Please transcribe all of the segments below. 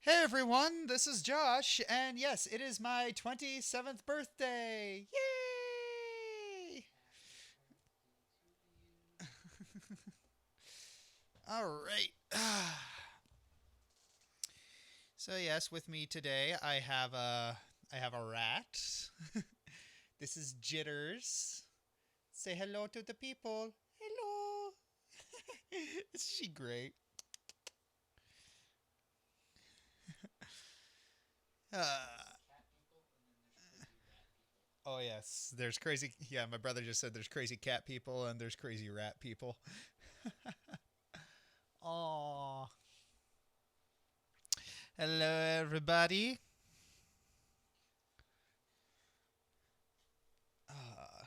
Hey everyone, this is Josh, and yes, it is my 27th birthday! Yay! Alright. So yes, with me today I have a rat. This is Jitters. Say hello to the people. Hello. Is she great? Uh, oh yes, there's crazy. Yeah, my brother just said there's crazy cat people and there's crazy rat people. Aww. Hello, everybody. Uh,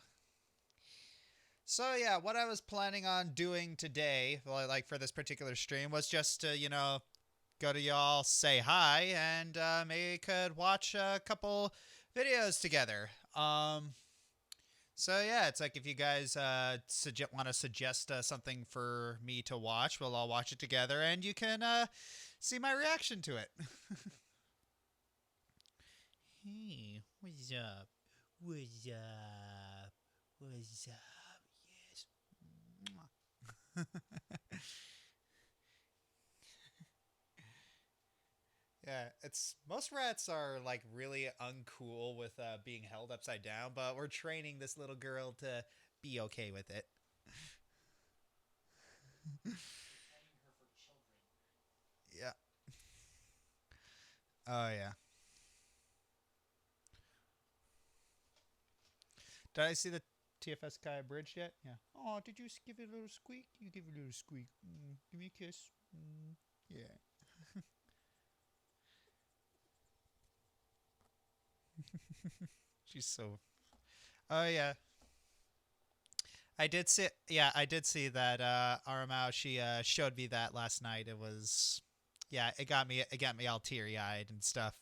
so yeah, what I was planning on doing today, well, like for this particular stream, was just to go to y'all, say hi, and maybe could watch a couple videos together. So yeah, it's like if you guys want to suggest something for me to watch, we'll all watch it together, and you can see my reaction to it. Hey, what's up? What's up? What's up? Yes. Yeah, it's most rats are like really uncool with being held upside down, but we're training this little girl to be okay with it. Yeah. Oh yeah. Did I see the TFS Sky bridge yet? Yeah. Oh, did you give it a little squeak? You give it a little squeak. Give me a kiss. Yeah. She's so. Oh yeah. I did see. Yeah, I did see that. Aramau. She showed me that last night. It was. Yeah, it got me. It got me all teary eyed and stuff.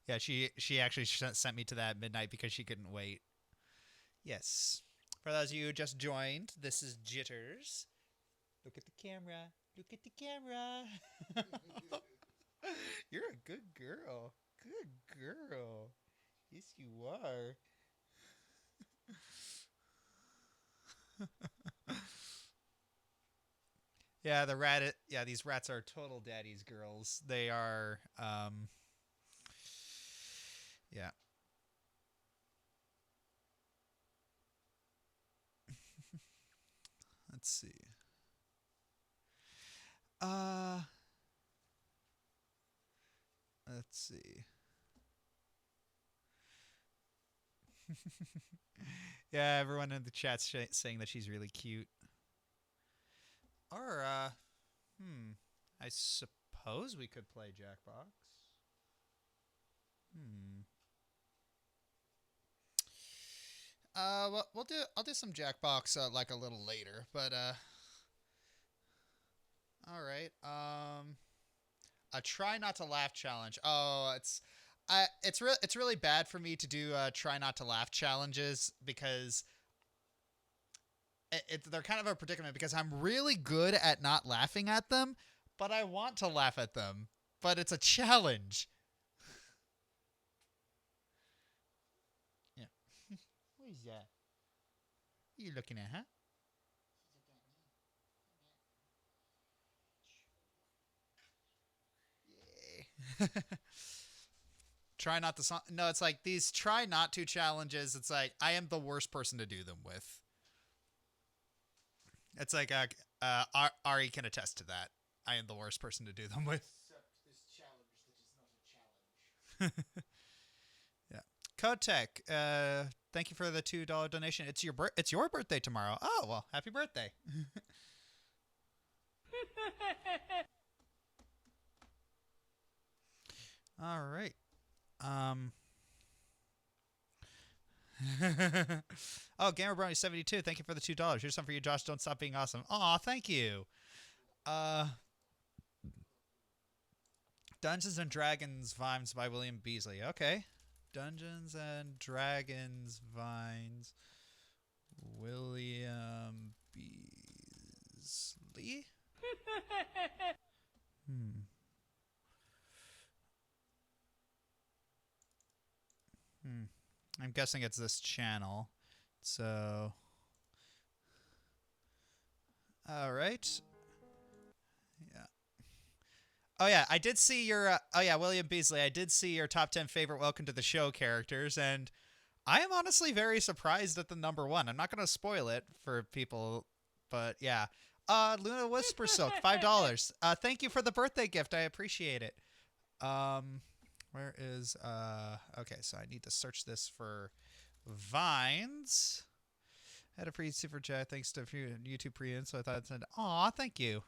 Yeah, she actually sent me to that at midnight because she couldn't wait. Yes. For those of you who just joined, this is Jitters. Look at the camera. Look at the camera. You're a good girl. Good girl. Yes, you are. Yeah, yeah, these rats are total daddy's girls. They are yeah. Let's see. Uh let's see. Yeah, everyone in the chat's saying that she's really cute. Or I suppose we could play Jackbox. Hmm. Well, we'll do. I'll do some Jackbox like a little later, but all right. A try not to laugh challenge. Oh, it's really bad for me to do try not to laugh challenges because they're kind of a predicament because I'm really good at not laughing at them, but I want to laugh at them, but it's a challenge. Yeah. What is that? What are you looking at, huh? Yeah. Try not to. No, it's like these try not to challenges. It's like I am the worst person to do them with. It's like Ari can attest to that. I am the worst person to do them with. Accept this challenge that is not a challenge. Yeah. Kotek, thank you for the $2 donation. It's your birthday tomorrow. Oh well, happy birthday. All right. Um. Oh, Gamer Brownie 72. Thank you for the $2. Here's something for you, Josh. Don't stop being awesome. Aw, thank you. Uh, Dungeons and Dragons Vines by William Beasley. Okay. Dungeons and Dragons Vines. William Beasley? I'm guessing it's this channel. So, all right. Yeah. Oh yeah, I did see your. Oh yeah, William Beasley. I did see your top 10 favorite Welcome to the Show characters, and I am honestly very surprised at the number one. I'm not gonna spoil it for people, but yeah. Luna Whisper Silk, $5. Thank you for the birthday gift. I appreciate it. Where is okay, so I need to search this for Vines. Had a free super chat thanks to YouTube pre-in, so I thought it said, aw, thank you.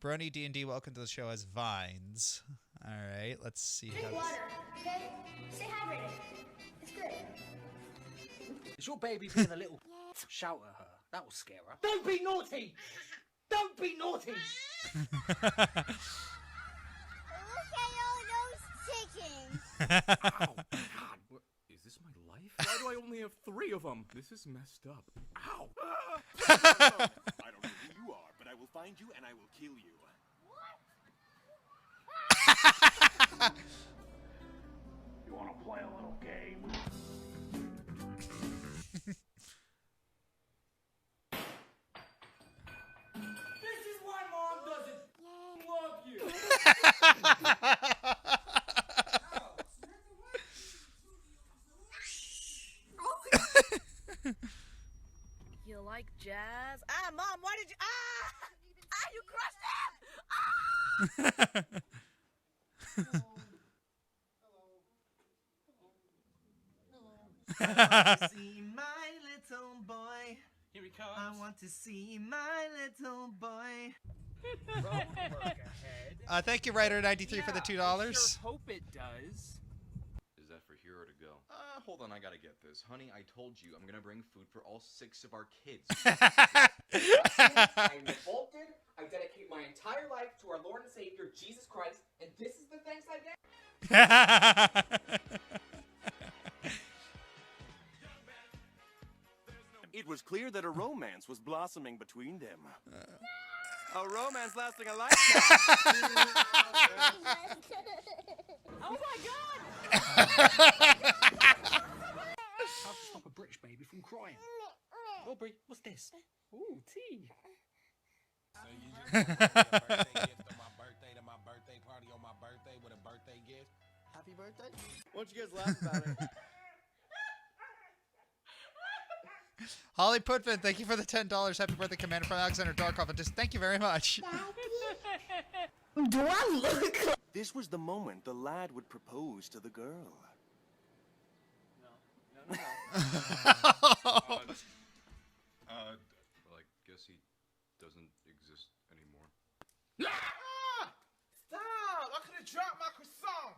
Brony D&D, welcome to the show as Vines. All right, let's see. Drink water, okay? Stay hydrated. It's good. Is your baby being a little shout at her? That will scare her. Don't be naughty! Don't be naughty! Look at all those chickens. Ow! God, is this my life? Why do I only have 3 of them? This is messed up. Ow! I don't know who you are, but I will find you and I will kill you. You want to play a little game? This is why Mom doesn't love you! You like jazz? Ah, Mom, why did you... you crushed him! See my little boy. Here he comes. I want to see my little boy. Road work ahead. Thank you, Writer93 for the $2. I sure hope it does. Is that for here or to go? Hold on, I gotta get this. Honey, I told you I'm gonna bring food for all 6 of our kids. I'm revolted. I dedicate my entire life to our Lord and Savior, Jesus Christ, and this is the thanks I get? It was clear that a romance was blossoming between them. A romance lasting a lifetime. Oh my God! How to stop a British baby from crying? Aubrey, what's this? Ooh, tea. So you just want to give a birthday gift on my birthday to my birthday party on my birthday with a birthday gift? Happy birthday. Why don't you guys laugh about it? Holly Putvin, thank you for the $10. Happy birthday, Commander from Alexander Darkov. And just thank you very much. Do I look like... This was the moment the lad would propose to the girl. No. Well, I guess he doesn't exist anymore. Stop! I could have dropped my croissant!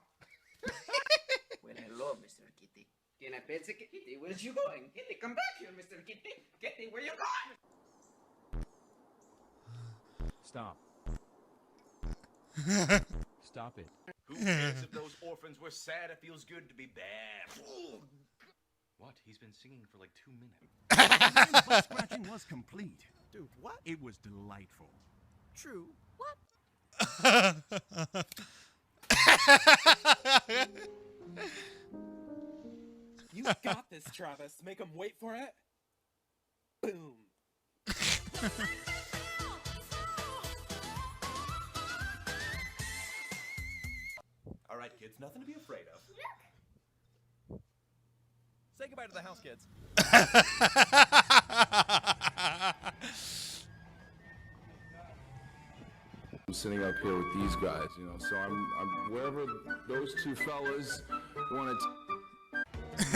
Well, hello, Mr. Kitty. Can I pet Kitty? Where's you going? Kitty, come back here, Mr. Kitty. Kitty, where you going? Stop. Stop it. Who cares if those orphans were sad? It feels good to be bad. What? He's been singing for like 2 minutes. Butt scratching was complete. Dude, what? It was delightful. True. You got this, Travis. Make him wait for it. Boom. All right, kids, nothing to be afraid of. Say goodbye to the house kids. I'm sitting up here with these guys, you know, so I'm wherever those 2 fellas want to. Hey,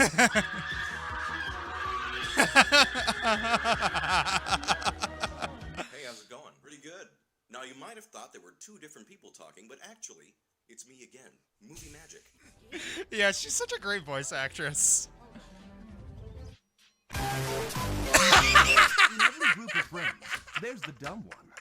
how's it going? Pretty good. Now, you might have thought there were 2 different people talking, but actually, it's me again. Movie magic. Yeah, she's such a great voice actress. In every group of friends, there's the dumb one.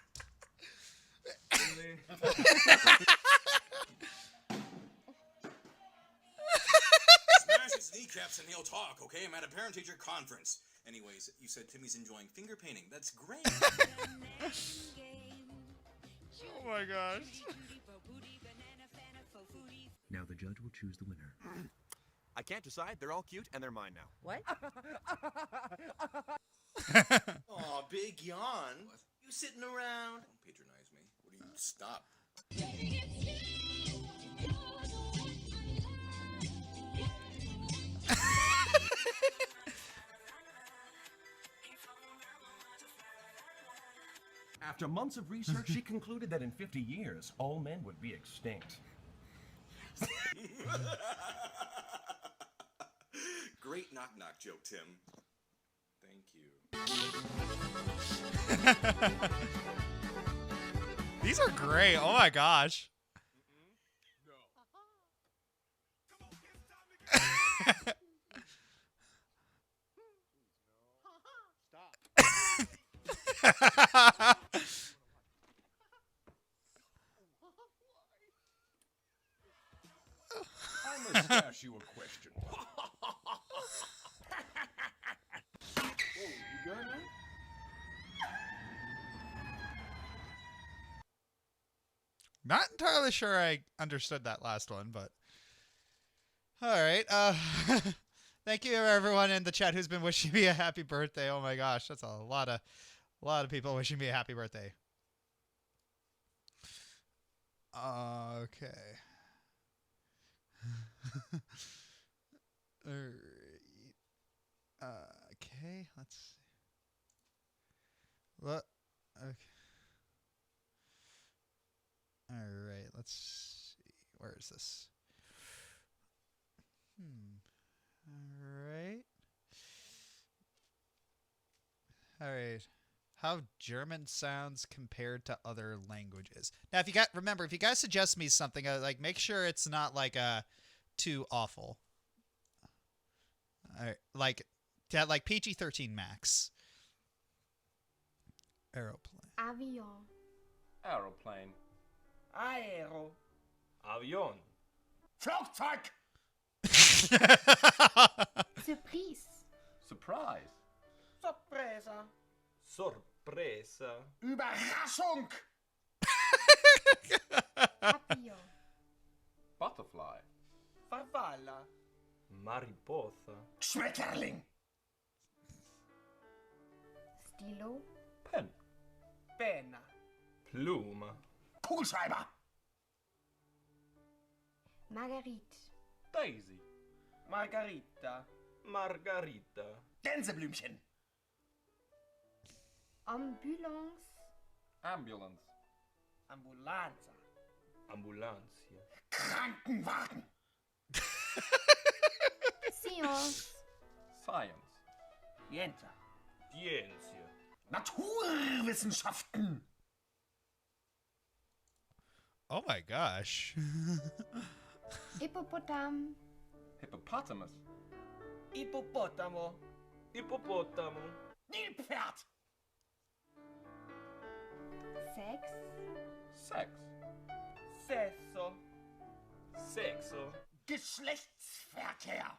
Smash his kneecaps and he'll talk, okay? I'm at a parent-teacher conference. Anyways, you said Timmy's enjoying finger painting. That's great. Oh my gosh. Now the judge will choose the winner. I can't decide. They're all cute, and they're mine now. What? Aw, big yawn. You sitting around? Don't patronize me. What do you stop? After months of research, she concluded that in 50 years, all men would be extinct. Great knock-knock joke, Tim. Thank you. These are great. Oh my gosh. I must ask you a question. Whoa, you good, man? Not entirely sure I understood that last one, but all right. Thank you everyone in the chat who's been wishing me a happy birthday. Oh my gosh, that's a lot of people wishing me a happy birthday. Okay. All right. Okay, let's see. What? Okay. All right, let's see. Where is this? All right. All right. How German sounds compared to other languages. Now, if you guys suggest me something, like make sure it's not like too awful. All right, like PG-13 max. Aeroplane. Avion. Aeroplane. Aero. Avion. Flugzeug! Surprise. Surprise. Sorpresa. Sorpresa. Überraschung! Papillon. Butterfly. Farfalla. Mariposa. Schmetterling! Stilo. Pen. Penna. Pluma. Kugelschreiber! Marguerite. Daisy. Margarita. Margarita. Gänseblümchen! Ambulance. Ambulance. Ambulanza. Ambulancia. Krankenwagen! Science. Science. Scienza. Ciencia. Naturwissenschaften! Oh my gosh. Hippopotam. Hippopotamus. Hippopotamo. Hippopotamo. Nilpferd! Sex. Sex. Sesso. Sexo. Geschlechtsverkehr!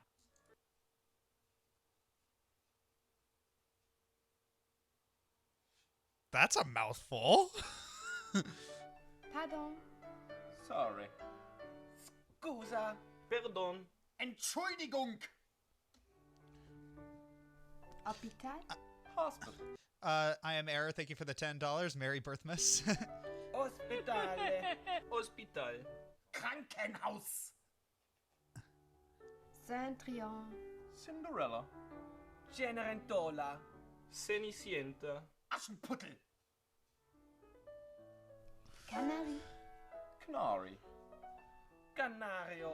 That's a mouthful. Pardon. Sorry. Scusa. Pardon. Entschuldigung! Hôpital. Hospital. I am Error. Thank you for the $10. Merry Birthmas. Ospitale. Hospital. Krankenhaus! Cendrillon. Cinderella. Cenerentola. Cenicienta. Aschenputtel! Canary. Canary. Canario.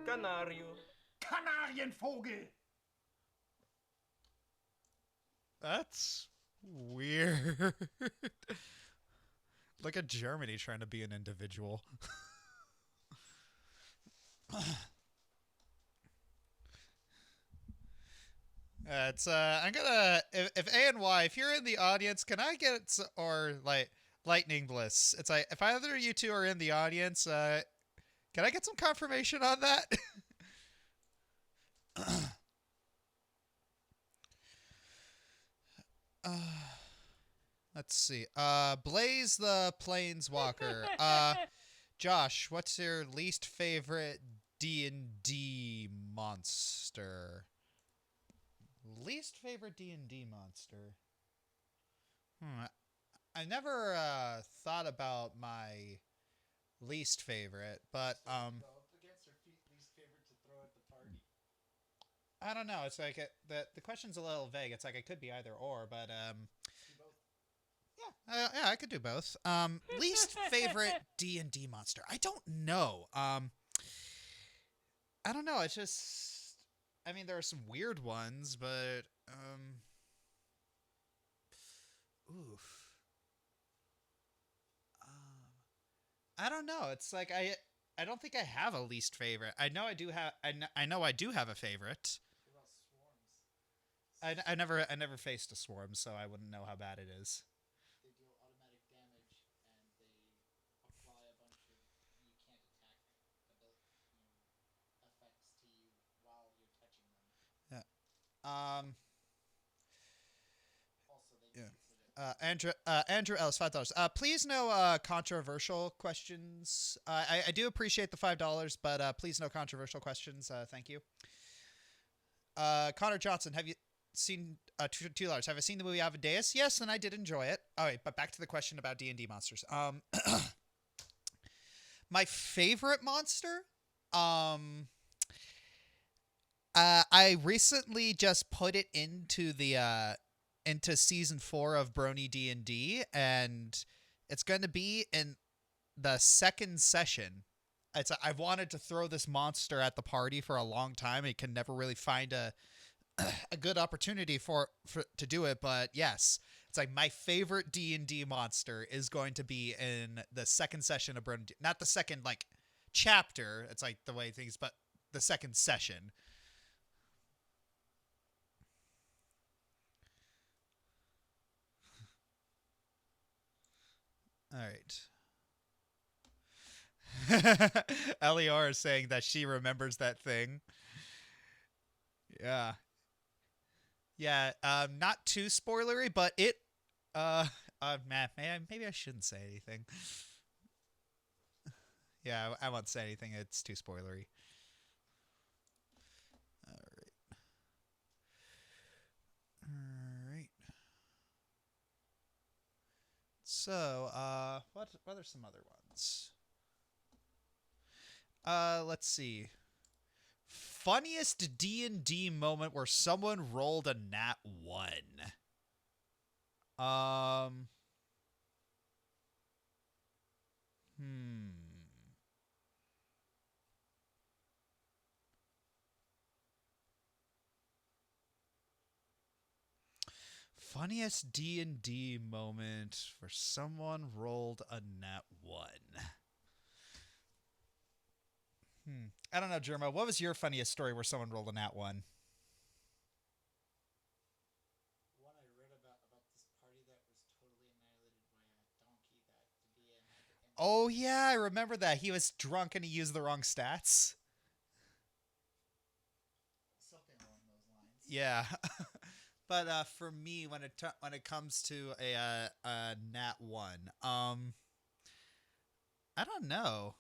Canario. Kanarienvogel! That's weird. Look at Germany trying to be an individual. It's I'm gonna if A and Y, if you're in the audience, can I get or like Lightning Bliss? It's like if either of you two are in the audience, can I get some confirmation on that? Let's see. Blaze the Planeswalker. Josh, what's your least favorite D&D monster. Least favorite D&D monster. I never thought about my least favorite, but against or least favorite to throw at the party. I don't know. It's like the question's a little vague. It's like it could be either or, but yeah, I could do both. Least favorite D&D monster. I don't know. I don't know. It's just, I mean, there are some weird ones, but oof. I don't know. It's like I don't think I have a least favorite. I know I do have. I know I do have a favorite. What about swarms? I never faced a swarm, so I wouldn't know how bad it is. They deal automatic damage and they apply a bunch of you can't attack effects to you while you're touching them. Yeah. Also, they Yeah. consider Andrew Ellis, $5. Please no controversial questions. I do appreciate the $5, but please no controversial questions. Thank you. Connor Johnson, have you seen $2? Have I seen the movie Amadeus? Yes, and I did enjoy it. All right, but back to the question about D&D monsters. My favorite monster. I recently just put it into the into season 4 of Brony D&D, and it's going to be in the second session. I've wanted to throw this monster at the party for a long time. I can never really find a good opportunity for to do it, but yes, it's like my favorite D&D monster is going to be in the second session of Brony. Not the second like chapter. It's like the way things, but the second session. All right. Elior is saying that she remembers that thing. Yeah. Yeah, not too spoilery, but it man, maybe I shouldn't say anything. Yeah, I won't say anything. It's too spoilery. All right. So, what are some other ones? Let's see. Funniest D&D moment where someone rolled a nat 1. Funniest D&D moment where someone rolled a nat 1. I don't know, Jerma. What was your funniest story where someone rolled a nat 1? one I read about this party that was totally annihilated by a donkey that the DM had to end. Oh, yeah, I remember that. He was drunk and he used the wrong stats. Something along those lines. Yeah. But for me, when it comes to a nat 1, I don't know.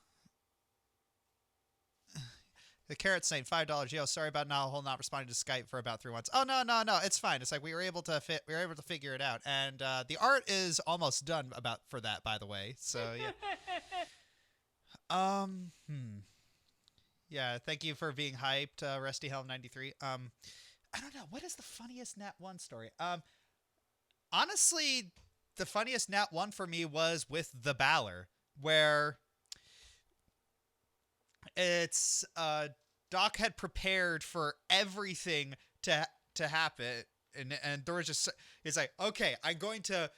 The Carrot saying $5. Yo, sorry about not responding to Skype for about 3 months. Oh no, it's fine. It's like we were able to figure it out, and the art is almost done for that, by the way. So yeah. Yeah. Thank you for being hyped, Rusty Helm 93. I don't know. What is the funniest nat 1 story? Honestly, the funniest nat 1 for me was with the Balor, where it's Doc had prepared for everything to happen, and there was just, it's like, okay, I'm going to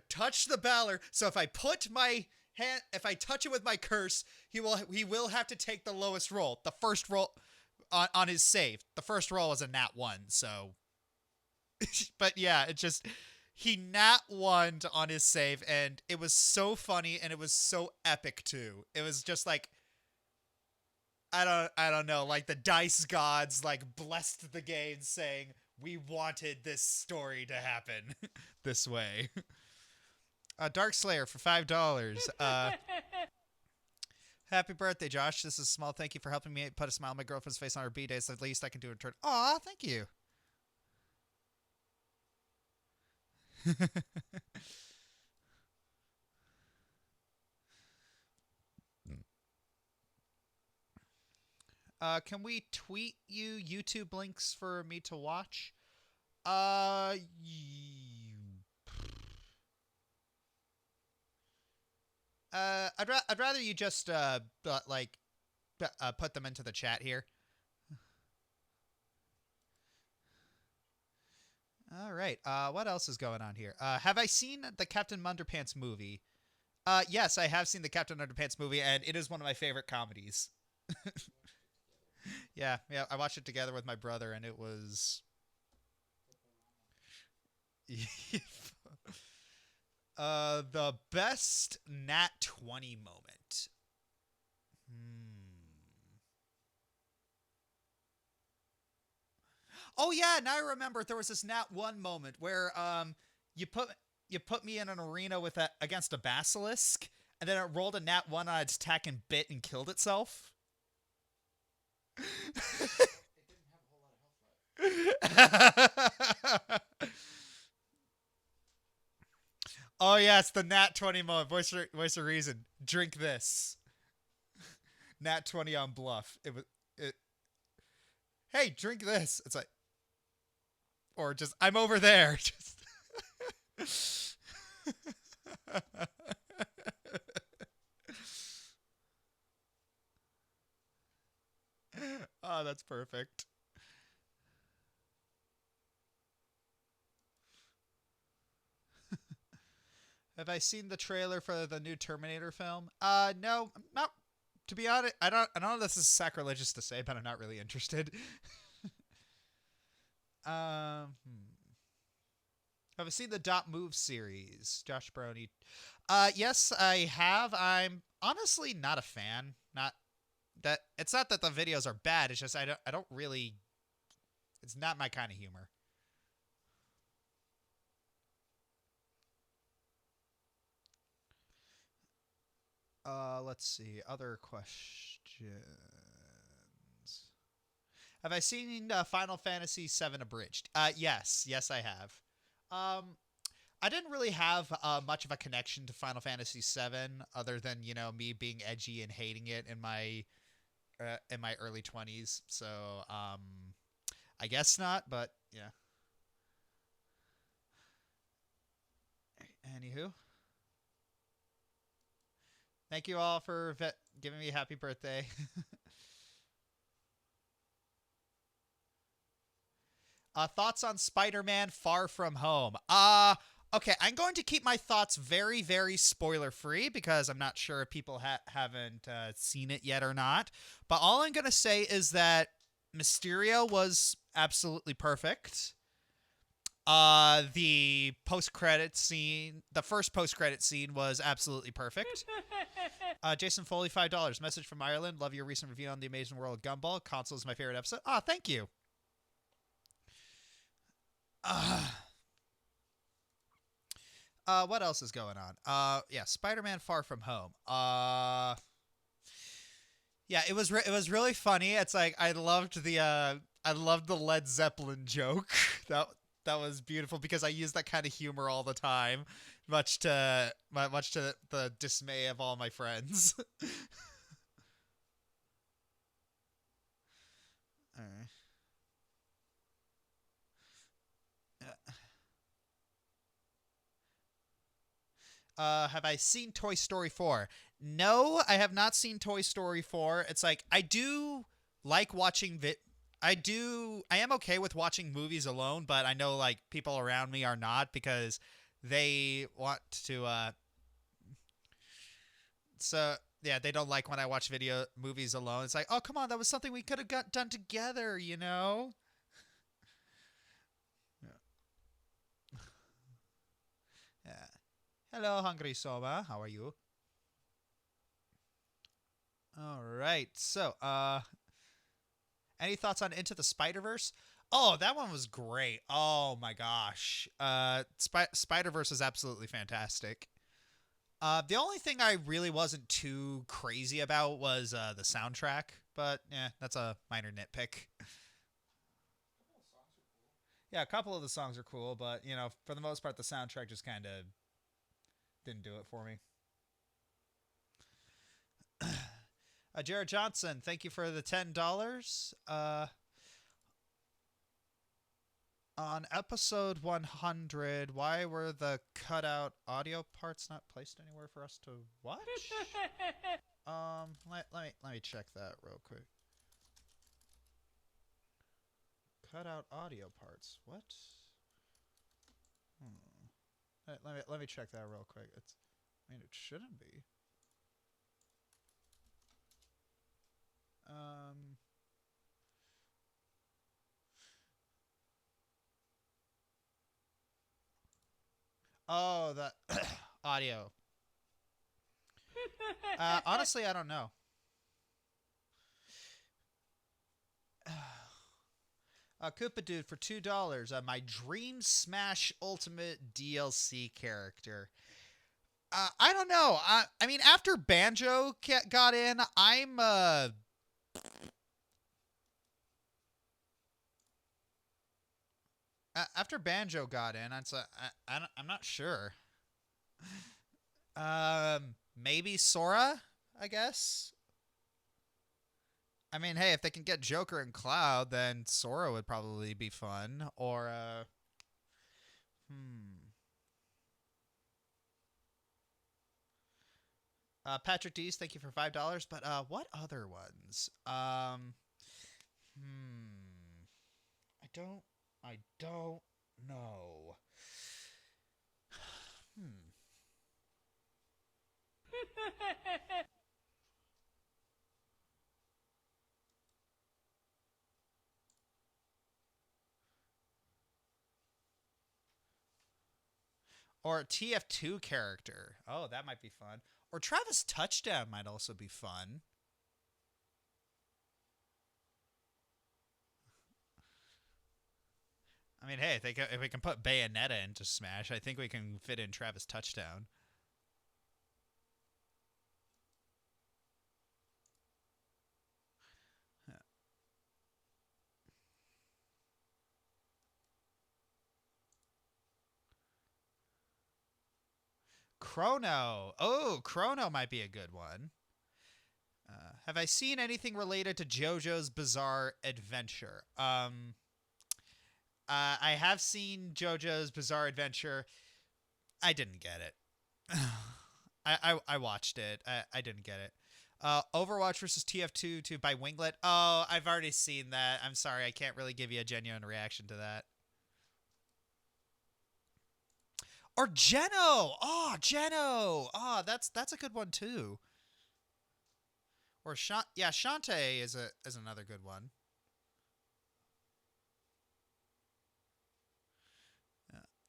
touch the Balor, so if I put my hand, if I touch it with my curse, he will have to take the lowest roll, the first roll on his save. The first roll was a nat 1, so but yeah, it just, he nat 1'd on his save, and it was so funny, and it was so epic too. It was just like, I don't know, like the dice gods like blessed the game, saying we wanted this story to happen this way. Dark Slayer for $5. Happy birthday, Josh. This is a small thank you for helping me put a smile on my girlfriend's face on her B-day. It's the least I can do in return. Aw, thank you. Can we tweet you YouTube links for me to watch? I'd rather you just put them into the chat here. All right. What else is going on here? Have I seen the Captain Underpants movie? Yes, I have seen the Captain Underpants movie, and it is one of my favorite comedies. Yeah, I watched it together with my brother, and it was... the best Nat 20 moment. Oh yeah, now I remember there was this Nat 1 moment where you put me in an arena with against a basilisk, and then it rolled a Nat 1 on its attack and bit and killed itself. Oh yeah, it's the Nat 20 moment. Voice of reason. Drink this. Nat 20 on bluff. Hey, drink this. It's like, or just I'm over there. Just. Oh, that's perfect. Have I seen the trailer for the new Terminator film? No, not. To be honest, I don't know if this is sacrilegious to say, but I'm not really interested. Have I seen the Dot Move series? Josh Brony. Yes, I have. I'm honestly not a fan. It's not that the videos are bad. It's just I don't really. It's not my kind of humor. Let's see. Other questions. Have I seen Final Fantasy VII Abridged? Yes, I have. I didn't really have much of a connection to Final Fantasy VII, other than me being edgy and hating it in my early 20s. So I guess not, but yeah. Anywho. Thank you all for giving me a happy birthday. Thoughts on Spider-Man Far From Home? Okay, I'm going to keep my thoughts very, very spoiler-free because I'm not sure if people haven't seen it yet or not. But all I'm going to say is that Mysterio was absolutely perfect. The post-credit scene, the first post-credit scene was absolutely perfect. Jason Foley, $5. Message from Ireland. Love your recent review on The Amazing World of Gumball. Console is my favorite episode. Thank you. What else is going on? Yeah, Spider-Man Far From Home. Yeah, it was really funny. It's like I loved the Led Zeppelin joke. That was beautiful because I use that kind of humor all the time, much to the dismay of all my friends. All right. Have I seen Toy Story 4? No, I have not seen Toy Story 4. It's like I do like watching I am okay with watching movies alone, but I know like people around me are not because they want to so yeah, they don't like when I watch movies alone. It's like, "Oh, come on, that was something we could have done together, you know?" Yeah. Hello, Hungry Soma. How are you? All right. So, any thoughts on Into the Spider-Verse? Oh, that one was great. Oh my gosh. Spider-Verse is absolutely fantastic. The only thing I really wasn't too crazy about was the soundtrack, but yeah, that's a minor nitpick. Yeah, a couple of the songs are cool, but you know, for the most part, the soundtrack just kind of didn't do it for me. Jared Johnson, thank you for the $10. On episode 100, why were the cutout audio parts not placed anywhere for us to watch? Let me check that real quick. Cutout audio parts. What? Let me check that real quick. I mean, it shouldn't be. Oh, the audio. Honestly, I don't know. Koopa Dude for $2. My Dream Smash Ultimate DLC character. I don't know. I mean, after Banjo got in, I'm after Banjo got in, I'm not sure. Maybe Sora, I guess. I mean, hey, if they can get Joker and Cloud, then Sora would probably be fun. Or Patrick Dees, thank you for $5. But what other ones? I don't know. Or a TF2 character. Oh, that might be fun. Or Travis Touchdown might also be fun. I mean, hey, if we can put Bayonetta into Smash, I think we can fit in Travis Touchdown. Chrono. Oh, Chrono might be a good one. Have I seen anything related to JoJo's Bizarre Adventure? I have seen JoJo's Bizarre Adventure. I didn't get it. I watched it. I didn't get it. Overwatch versus TF2 by Winglet. Oh, I've already seen that. I'm sorry. I can't really give you a genuine reaction to that. Or Geno. Oh, Geno. Oh, that's a good one too. Or Shantae is another good one.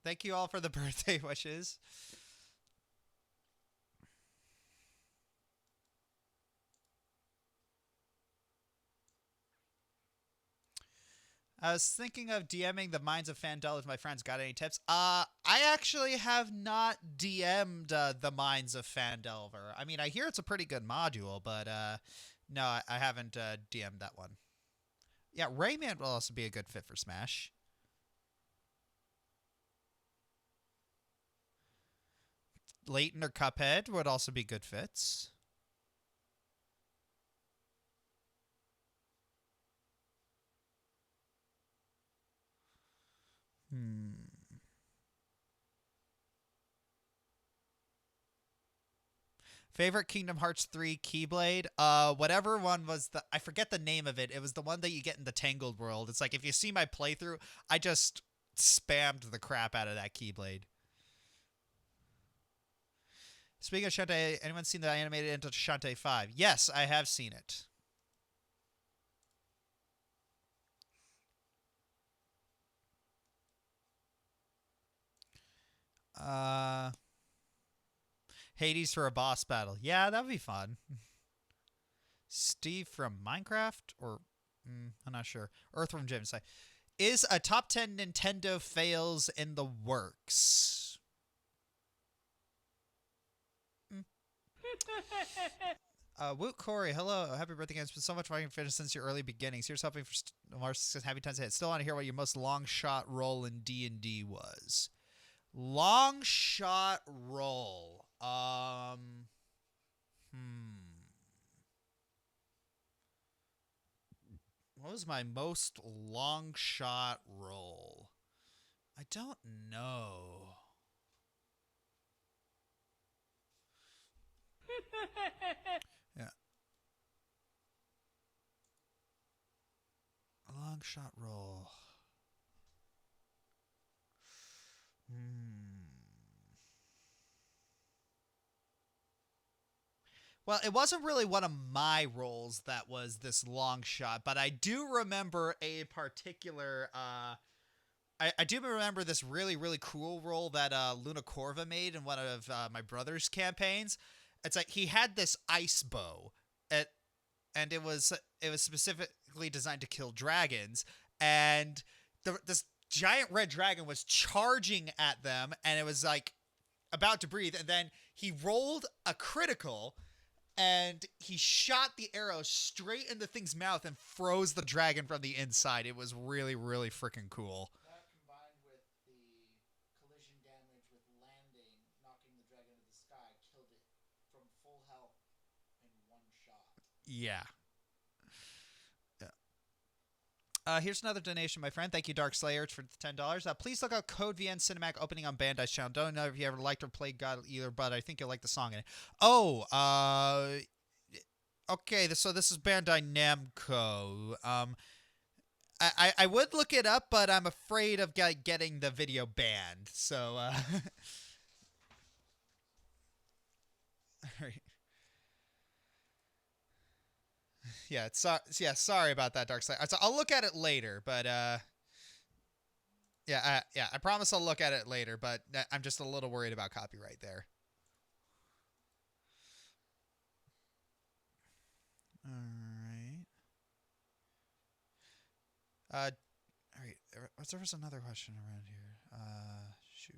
Thank you all for the birthday wishes. I was thinking of DMing the Minds of Fandel if my friends got any tips. I actually have not DM'd the Minds of Fandelver. I mean, I hear it's a pretty good module, but no, I haven't DM'd that one. Yeah, Rayman will also be a good fit for Smash. Layton or Cuphead would also be good fits. Favorite Kingdom Hearts 3 Keyblade? Whatever one was I forget the name of it. It was the one that you get in the Tangled World. It's like, if you see my playthrough, I just spammed the crap out of that Keyblade. Speaking of Shantae, anyone seen the animated into Shantae 5? Yes, I have seen it. Hades for a boss battle. Yeah, that would be fun. Steve from Minecraft? Or, I'm not sure. Earthworm Jim say, is a top 10 Nintendo fails in the works? Woot Corey, hello, happy birthday again. It's been so much fun finish since your early beginnings. Here's hoping for more success. Happy times ahead. Still want to hear what your most long shot role in D&D was. Long shot role. What was my most long shot role? I don't know. Yeah. A long shot roll. Well, it wasn't really one of my roles that was this long shot, but I do remember a particular I do remember this really, really cool role that Luna Corva made in one of my brother's campaigns. It's like he had this ice bow, and it was specifically designed to kill dragons, and this giant red dragon was charging at them, and it was like about to breathe, and then he rolled a critical, and he shot the arrow straight in the thing's mouth and froze the dragon from the inside. It was really, really freaking cool. That combined with the collision damage with landing, knocking the dragon into the sky, killed it from full health in one shot. Yeah. Here's another donation, my friend. Thank you, Dark Slayer, for the $10. Please look out Code VN Cinematic opening on Bandai's channel. Don't know if you ever liked or played God either, but I think you'll like the song in it. Oh, okay. So this is Bandai Namco. I would look it up, but I'm afraid of getting the video banned. So, all right. Yeah, sorry about that, Dark Slayer. So I'll look at it later, but I promise I'll look at it later, but I'm just a little worried about copyright there. All right. All right. There was another question around here. Shoot.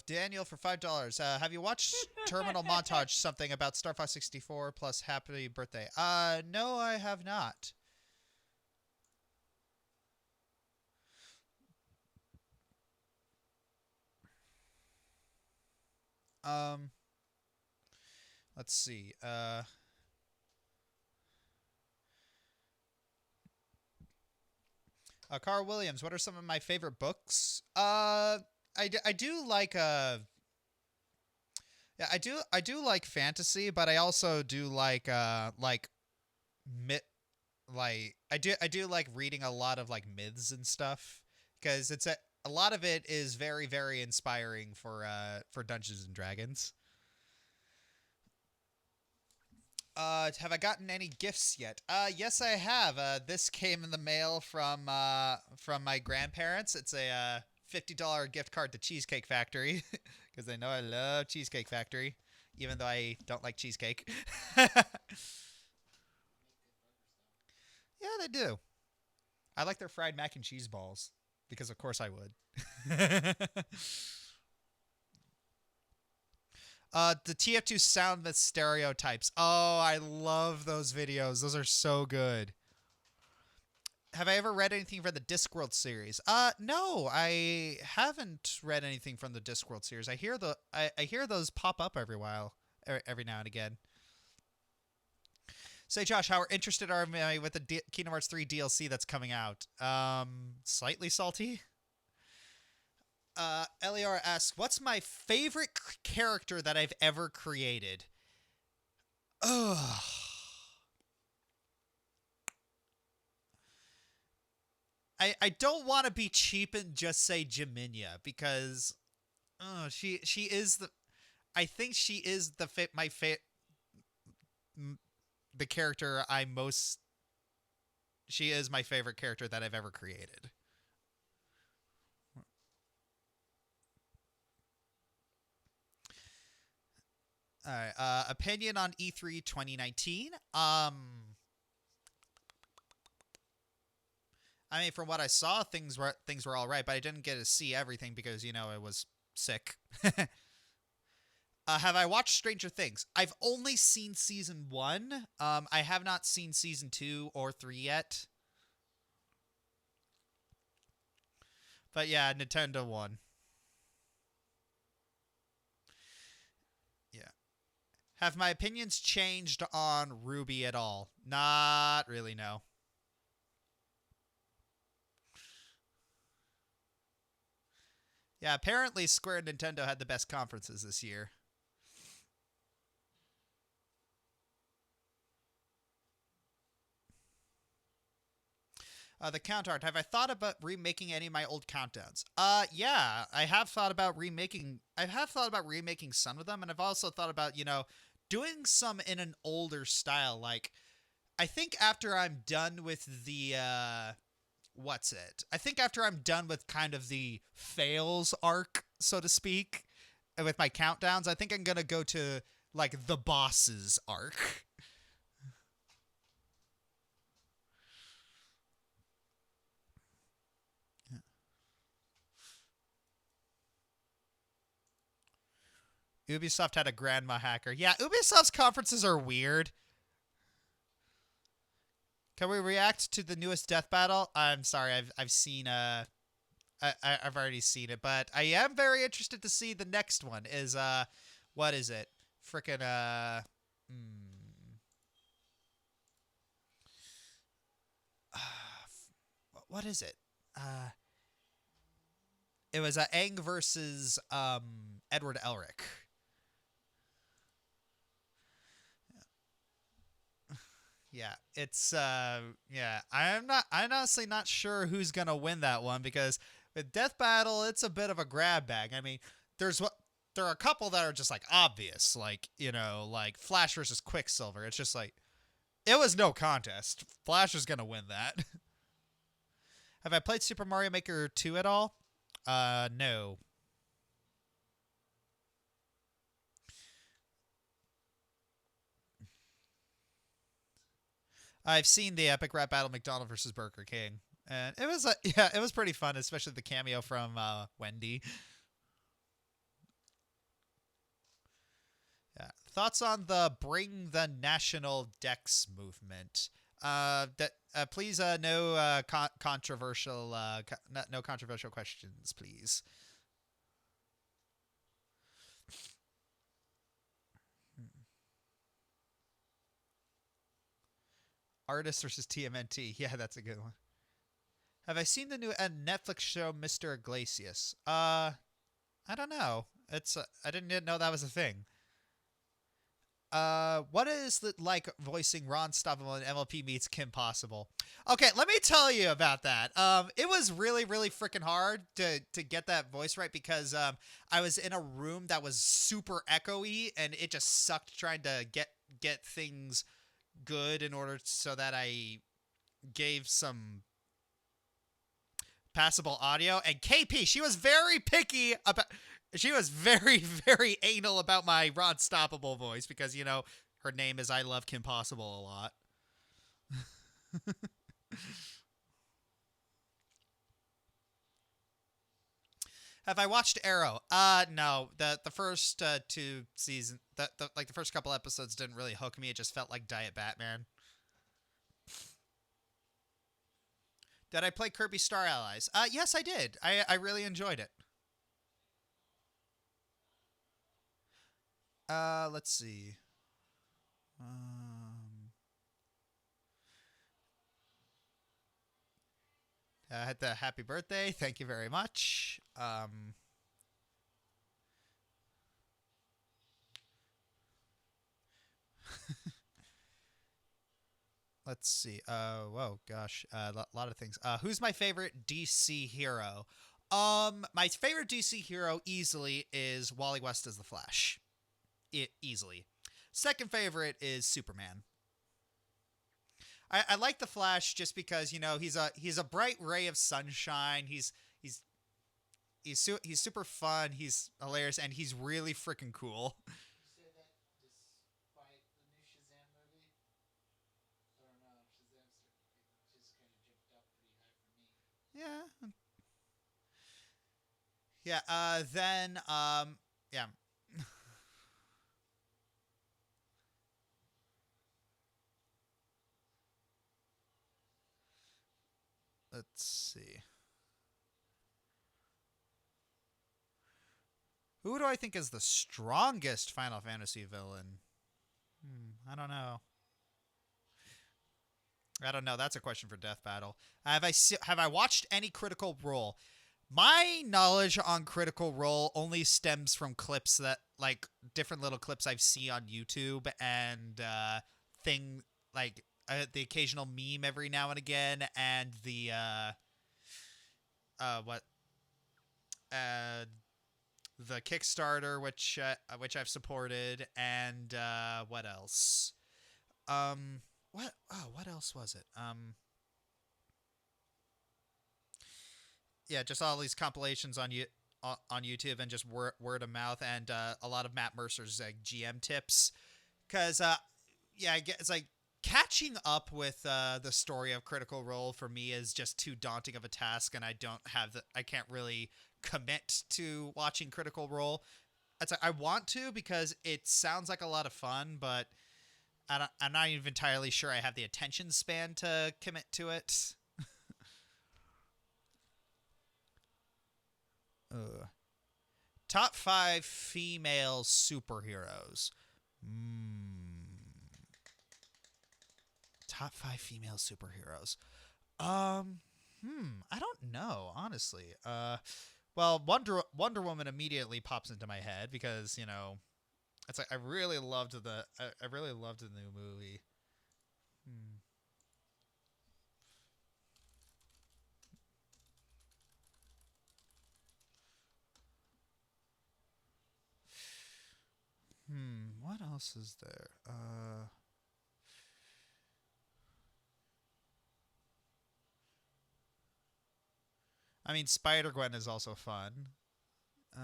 Daniel for $5. Have you watched Terminal Montage something about Star Fox 64 plus Happy Birthday? No, I have not. Let's see. Carl Williams, what are some of my favorite books? I do like I do like fantasy, but I also do like I do like reading a lot of like myths and stuff, because it's a lot of it is very, very inspiring for Dungeons and Dragons. Have I gotten any gifts yet? Yes, I have. This came in the mail from my grandparents. It's a $50 gift card to Cheesecake Factory, because they know I love Cheesecake Factory, even though I don't like cheesecake. Yeah, they do. I like their fried mac and cheese balls, because of course I would. The TF2 sound myth stereotypes. Oh, I love those videos. Those are so good. Have I ever read anything from the Discworld series? No, I haven't read anything from the Discworld series. I hear those pop up every now and again. Say, Josh, how interested are you with the Kingdom Hearts 3 DLC that's coming out? Slightly salty. Eliar asks, what's my favorite character that I've ever created? Ugh. I don't want to be cheap and just say Jaminia, because she is the, I think she is the the character I most, she is my favorite character that I've ever created. All right, opinion on E3 2019. I mean, from what I saw, things were all right, but I didn't get to see everything because, you know, I was sick. Have I watched Stranger Things? I've only seen season 1. I have not seen season 2 or 3 yet. But yeah, Nintendo won. Yeah. Have my opinions changed on RWBY at all? Not really, no. Yeah, apparently Square and Nintendo had the best conferences this year. The count art. Have I thought about remaking any of my old countdowns? Yeah, I have thought about remaking. I have thought about remaking some of them, and I've also thought about, you know, doing some in an older style. Like, I think after I'm done with the what's it? I think after I'm done with kind of the fails arc, so to speak, with my countdowns, I think I'm gonna go to like the bosses arc. Ubisoft had a grandma hacker. Yeah, Ubisoft's conferences are weird. Can we react to the newest death battle? I'm sorry, I've seen I've already seen it, but I am very interested to see the next one. Is what is it? Frickin' what is it? It was Aang versus Edward Elric. Yeah, it's yeah. I'm honestly not sure who's gonna win that one, because with Death Battle, it's a bit of a grab bag. I mean, there are a couple that are just like obvious, like, you know, like Flash versus Quicksilver. It's just like, it was no contest. Flash is gonna win that. Have I played Super Mario Maker 2 at all? No. I've seen the epic rap battle McDonald versus Burger King, and it was yeah, it was pretty fun, especially the cameo from Wendy. Yeah. Thoughts on the Bring the National Dex movement? Please, no controversial no controversial questions, please. Artist versus TMNT. Yeah, that's a good one. Have I seen the new Netflix show Mr. Iglesias? I don't know. It's I didn't know that was a thing. What is it like voicing Ron Stoppable in MLP Meets Kim Possible? Okay, let me tell you about that. It was really, really freaking hard to get that voice right, because I was in a room that was super echoey, and it just sucked trying to get things good in order so that I gave some passable audio. And KP, she was very picky about. She was very, very anal about my Ron Stoppable voice, because, you know, her name is I Love Kim Possible a lot. Have I watched Arrow? No. The first two seasons, like the first couple episodes didn't really hook me. It just felt like Diet Batman. Did I play Kirby Star Allies? Yes, I did. I really enjoyed it. Let's see. I had the happy birthday. Thank you very much. Let's see. Whoa, gosh. A lot of things. Who's my favorite DC hero? My favorite DC hero easily is Wally West as the Flash. Easily. Second favorite is Superman. I like the Flash just because, you know, he's a bright ray of sunshine. He's super fun. He's hilarious, and he's really freaking cool. You say that despite the new Shazam movie? I don't know. Shazam's just kind of jumped up pretty high for me. Yeah. Yeah. Then yeah. let's see. Who do I think is the strongest Final Fantasy villain? I don't know. That's a question for Death Battle. Have I watched any Critical Role? My knowledge on Critical Role only stems from clips that, like, different little clips I've seen on YouTube and the occasional meme every now and again, and the Kickstarter, which I've supported, and what else? What else was it? Yeah, just all these compilations on YouTube and just word of mouth, and a lot of Matt Mercer's like GM tips, because yeah, I guess like catching up with the story of Critical Role for me is just too daunting of a task, and I can't really commit to watching Critical Role. I want to because it sounds like a lot of fun, but I'm not even entirely sure I have the attention span to commit to it. Top 5 female superheroes. Top 5 female superheroes. I don't know, honestly. Well, Wonder Woman immediately pops into my head because, you know, it's like I really loved the new movie. What else is there? I mean, Spider-Gwen is also fun. I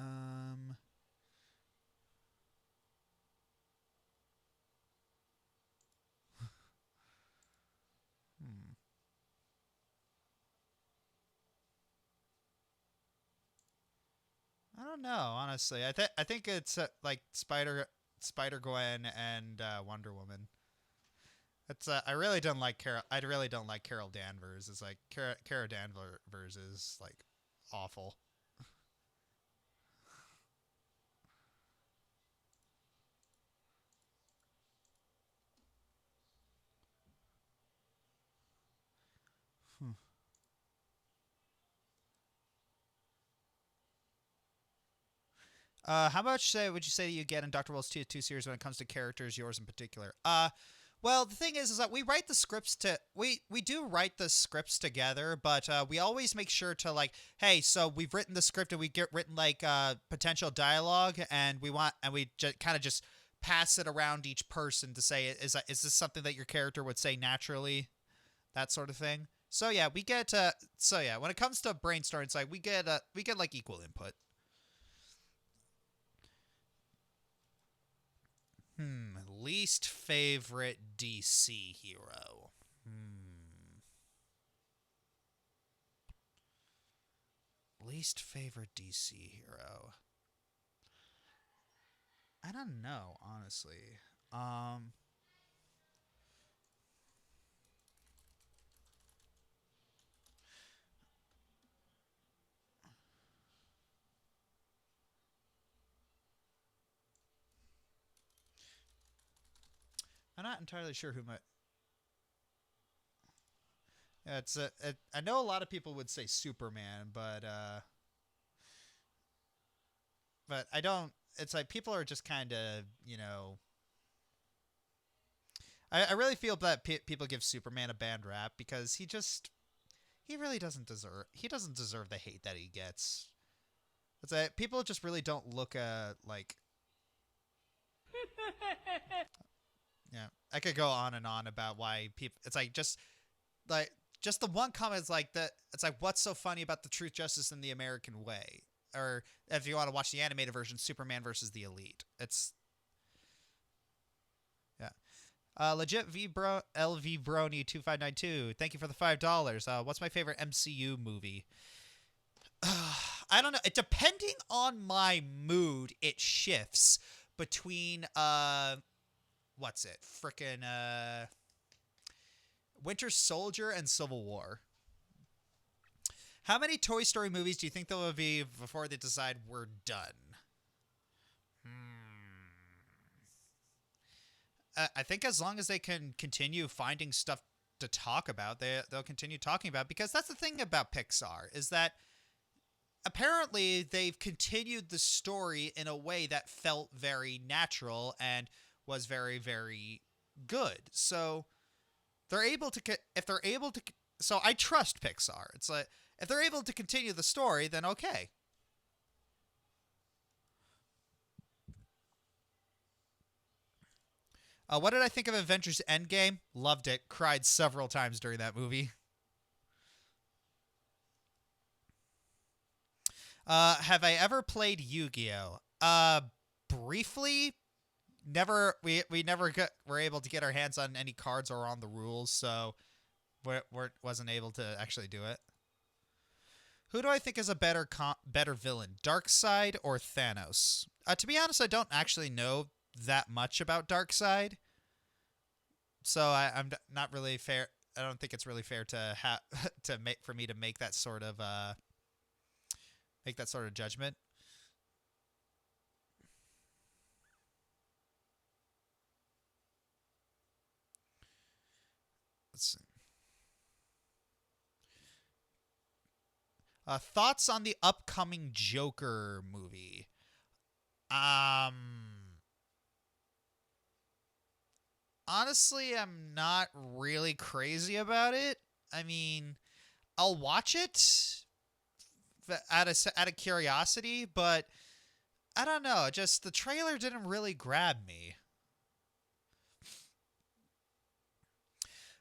don't know, honestly. I think it's like Spider-Gwen and Wonder Woman. It's I really don't like Carol Danvers. It's like Carol Danvers is like awful. How much would you say you get in Dr. Will's 2 series when it comes to characters, yours in particular? Well, the thing is that we write the scripts we do write the scripts together, but we always make sure to like, hey, so we've written the script and we get written like potential dialogue, and we kind of just pass it around each person to say, is this something that your character would say naturally, that sort of thing. So yeah, when it comes to brainstorming, it's like we get like equal input. Least favorite DC hero. Least favorite DC hero. I don't know, honestly. I'm not entirely sure who my... Yeah, I know a lot of people would say Superman, but I don't... It's like people are just kind of, you know... I really feel that people give Superman a bad rap because he really doesn't deserve... He doesn't deserve the hate that he gets. It's like people just really don't look at, like... Yeah, I could go on and on about why people. It's like just the one comment is like that. It's like, what's so funny about the Truth, Justice, and the American Way? Or if you want to watch the animated version, Superman versus the Elite. It's legit LV Brony 2592. Thank you for the $5. What's my favorite MCU movie? I don't know. Depending on my mood, it shifts between what's it? Frickin' Winter Soldier and Civil War. How many Toy Story movies do you think there will be before they decide we're done? I think as long as they can continue finding stuff to talk about, they'll continue talking about, because that's the thing about Pixar, is that apparently they've continued the story in a way that felt very natural and was very, very good. So they're able to, so I trust Pixar. It's like, if they're able to continue the story, then okay. What did I think of Avengers Endgame? Loved it. Cried several times during that movie. Have I ever played Yu-Gi-Oh? Briefly. Never. We never were able to get our hands on any cards or on the rules, so wasn't able to actually do it. Who do I think is a better villain, Darkseid or Thanos? To be honest, I don't actually know that much about Darkseid, so I'm not really fair. I don't think it's really fair to for me to make that sort of judgment. Let's see. Thoughts on the upcoming Joker movie? Honestly, I'm not really crazy about it. I mean, I'll watch it out of curiosity, but I don't know. Just the trailer didn't really grab me.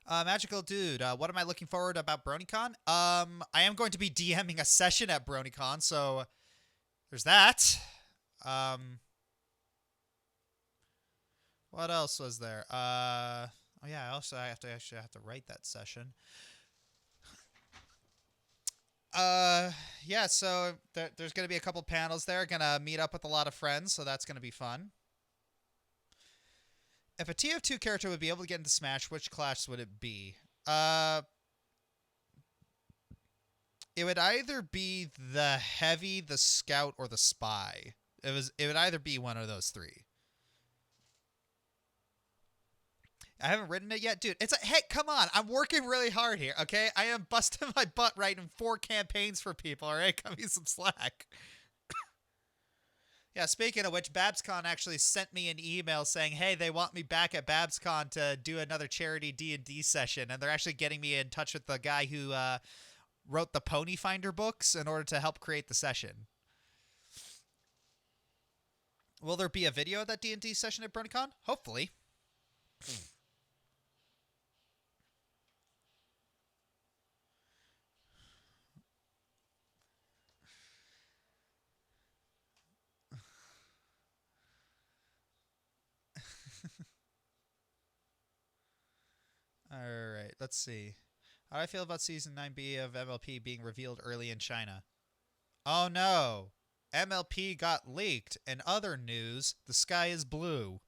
Magical Dude, what am I looking forward about BronyCon? I am going to be DMing a session at BronyCon, so there's that. What else was there? Oh yeah, I also have to write that session. Yeah, so there's going to be a couple panels there. Gonna meet up with a lot of friends, so that's going to be fun. If a TF2 character would be able to get into Smash, which class would it be? It would either be the Heavy, the Scout, or the Spy. It would either be one of those three. I haven't written it yet, dude. It's like, hey, come on. I'm working really hard here, okay? I am busting my butt writing 4 campaigns for people, all right? Cut me some slack. Yeah, speaking of which, BabsCon actually sent me an email saying, hey, they want me back at BabsCon to do another charity D&D session, and they're actually getting me in touch with the guy who wrote the Pony Finder books in order to help create the session. Will there be a video of that D&D session at BronyCon? Hopefully. Alright, let's see. How do I feel about Season 9B of MLP being revealed early in China? Oh no! MLP got leaked. In other news, the sky is blue.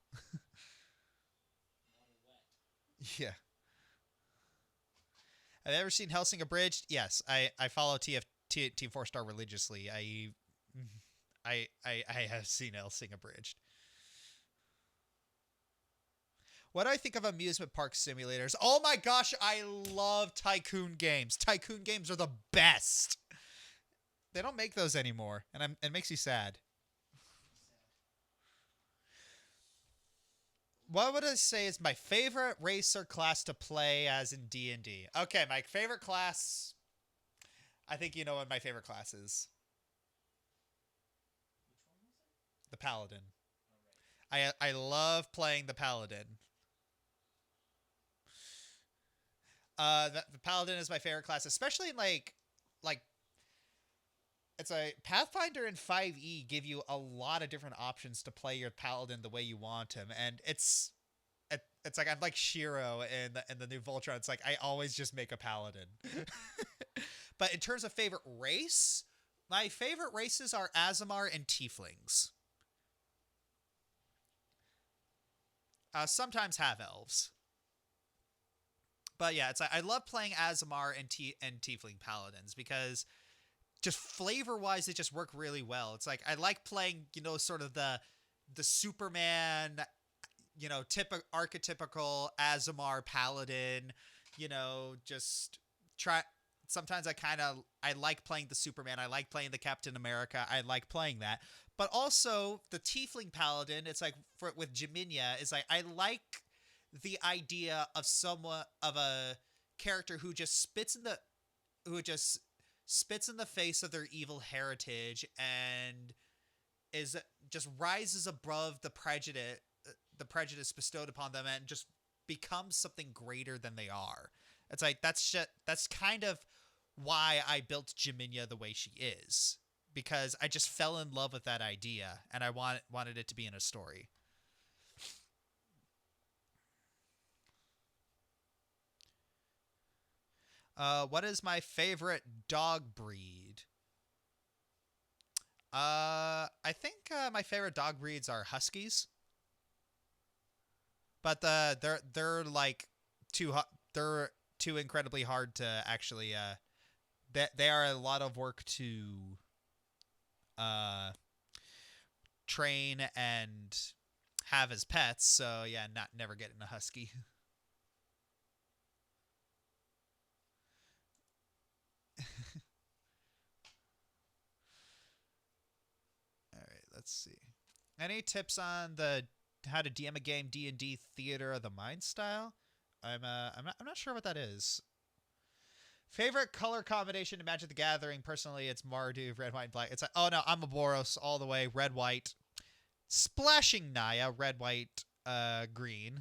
Yeah. Have you ever seen Hellsing Abridged? Yes, I follow Team 4-Star religiously. I have seen Hellsing Abridged. What do I think of amusement park simulators? Oh my gosh, I love tycoon games. Tycoon games are the best. They don't make those anymore, and it makes you sad. What would I say is my favorite racer class to play as in D&D? Okay, my favorite class... I think you know what my favorite class is. The Paladin. I love playing the Paladin. The Paladin is my favorite class, especially in like it's a Pathfinder and 5e give you a lot of different options to play your Paladin the way you want him, and it's like I'm like Shiro in the new Voltron. It's like I always just make a Paladin. But in terms of favorite race, my favorite races are Aasimar and Tieflings. Sometimes half-elves. But yeah, it's like I love playing Aasimar and Tiefling Paladins because just flavor-wise, they just work really well. It's like I like playing, sort of the Superman, archetypical Azamar paladin, just try. Sometimes I like playing the Superman. I like playing the Captain America. I like playing that. But also the Tiefling Paladin, it's like with Jaminia, is like I like the idea of a character who just spits in the face of their evil heritage and just rises above the prejudice bestowed upon them and just becomes something greater than they are. It's like that's kind of why I built Jaminia the way she is, because I just fell in love with that idea and I wanted it to be in a story. What is my favorite dog breed? I think my favorite dog breeds are Huskies, but they're like they're too incredibly hard to actually they are a lot of work to train and have as pets. So yeah, never getting a Husky. All right, let's see. Any tips on how to DM a game D&D Theater of the Mind style? I'm not sure what that is. Favorite color combination to Magic the Gathering? Personally, it's Mardu, red, white, and black. It's like, oh no, I'm a Boros all the way, red, white. Splashing Naya, red, white, green.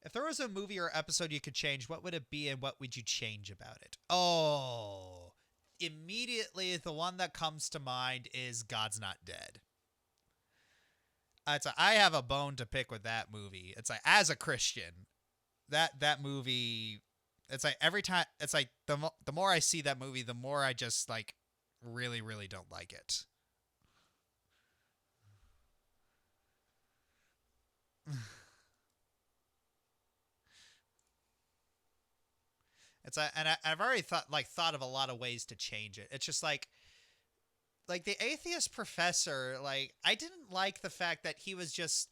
If there was a movie or episode you could change, what would it be and what would you change about it? Oh, immediately the one that comes to mind is God's Not Dead. It's like, I have a bone to pick with that movie. It's like, as a Christian, that movie, it's like every time, it's like the more I see that movie, the more I just like really, really don't like it. It's and I've already thought of a lot of ways to change it. It's just like the atheist professor, like I didn't like the fact that he was just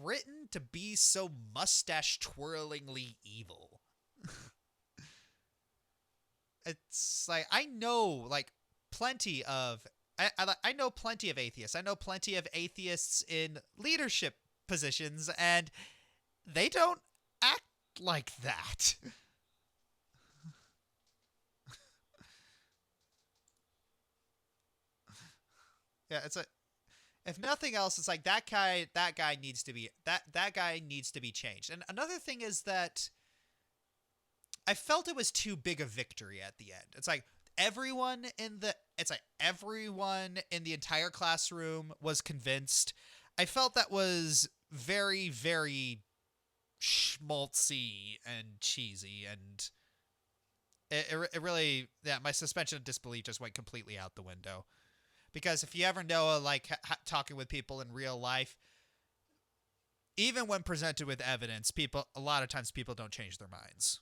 written to be so mustache twirlingly evil. It's like I know plenty of I know plenty of atheists. I know plenty of atheists in leadership positions, and they don't act like that. Yeah, it's if nothing else, it's like that guy needs to be that guy needs to be changed. And another thing is that I felt it was too big a victory at the end. It's like everyone in the entire classroom was convinced. I felt that was very, very schmaltzy and cheesy, and it really, yeah, my suspension of disbelief just went completely out the window. Because if you ever know, talking with people in real life, even when presented with evidence, a lot of times people don't change their minds.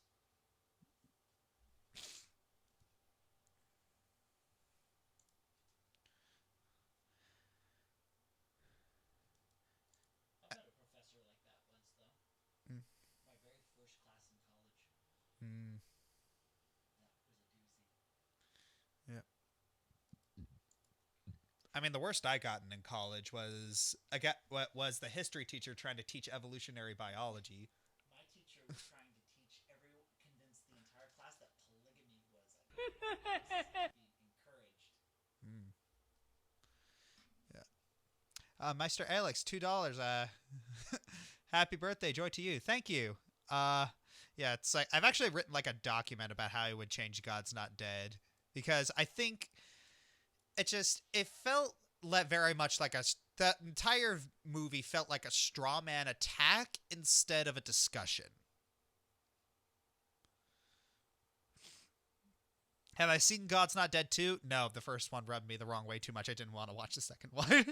I had a professor like that once, though. Mm. My very first class in college. Mm. That was a doozy. Yeah. I mean, the worst I gotten in college was the history teacher trying to teach evolutionary biology. My teacher was trying to convince the entire class that polygamy was be encouraged. Mm. Yeah. Meister Alex, $2. Happy birthday, joy to you. Thank you. Yeah, it's like I've actually written a document about how I would change God's Not Dead, because I think it felt very much like the entire movie felt like a straw man attack instead of a discussion. Have I seen God's Not Dead 2? No, the first one rubbed me the wrong way too much. I didn't want to watch the second one.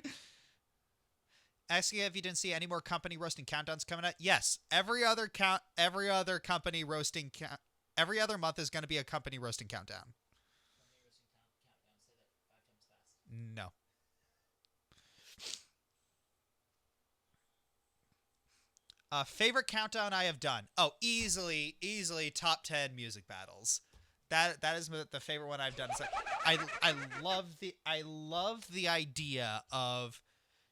Asking if you didn't see any more company roasting countdowns coming out. Yes, every other company roasting every other month is going to be a company roasting countdown. No. Favorite countdown I have done. Oh, easily top 10 music battles. That is the favorite one I've done. It's like I love the idea of,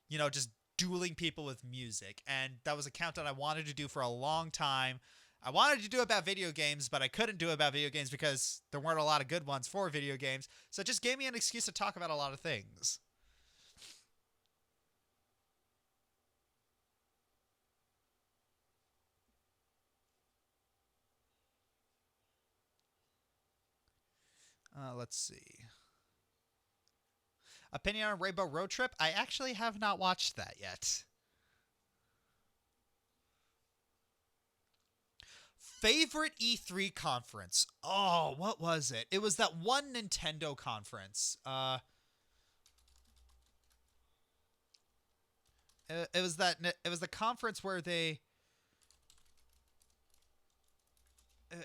you know, just dueling people with music, and that was a countdown I wanted to do for a long time. I wanted to do it about video games, but I couldn't do it about video games because there weren't a lot of good ones for video games. So it just gave me an excuse to talk about a lot of things. Let's see. Opinion on Rainbow Road Trip? I actually have not watched that yet. Favorite E3 conference? Oh, what was it? It was that one Nintendo conference. It was the conference where they...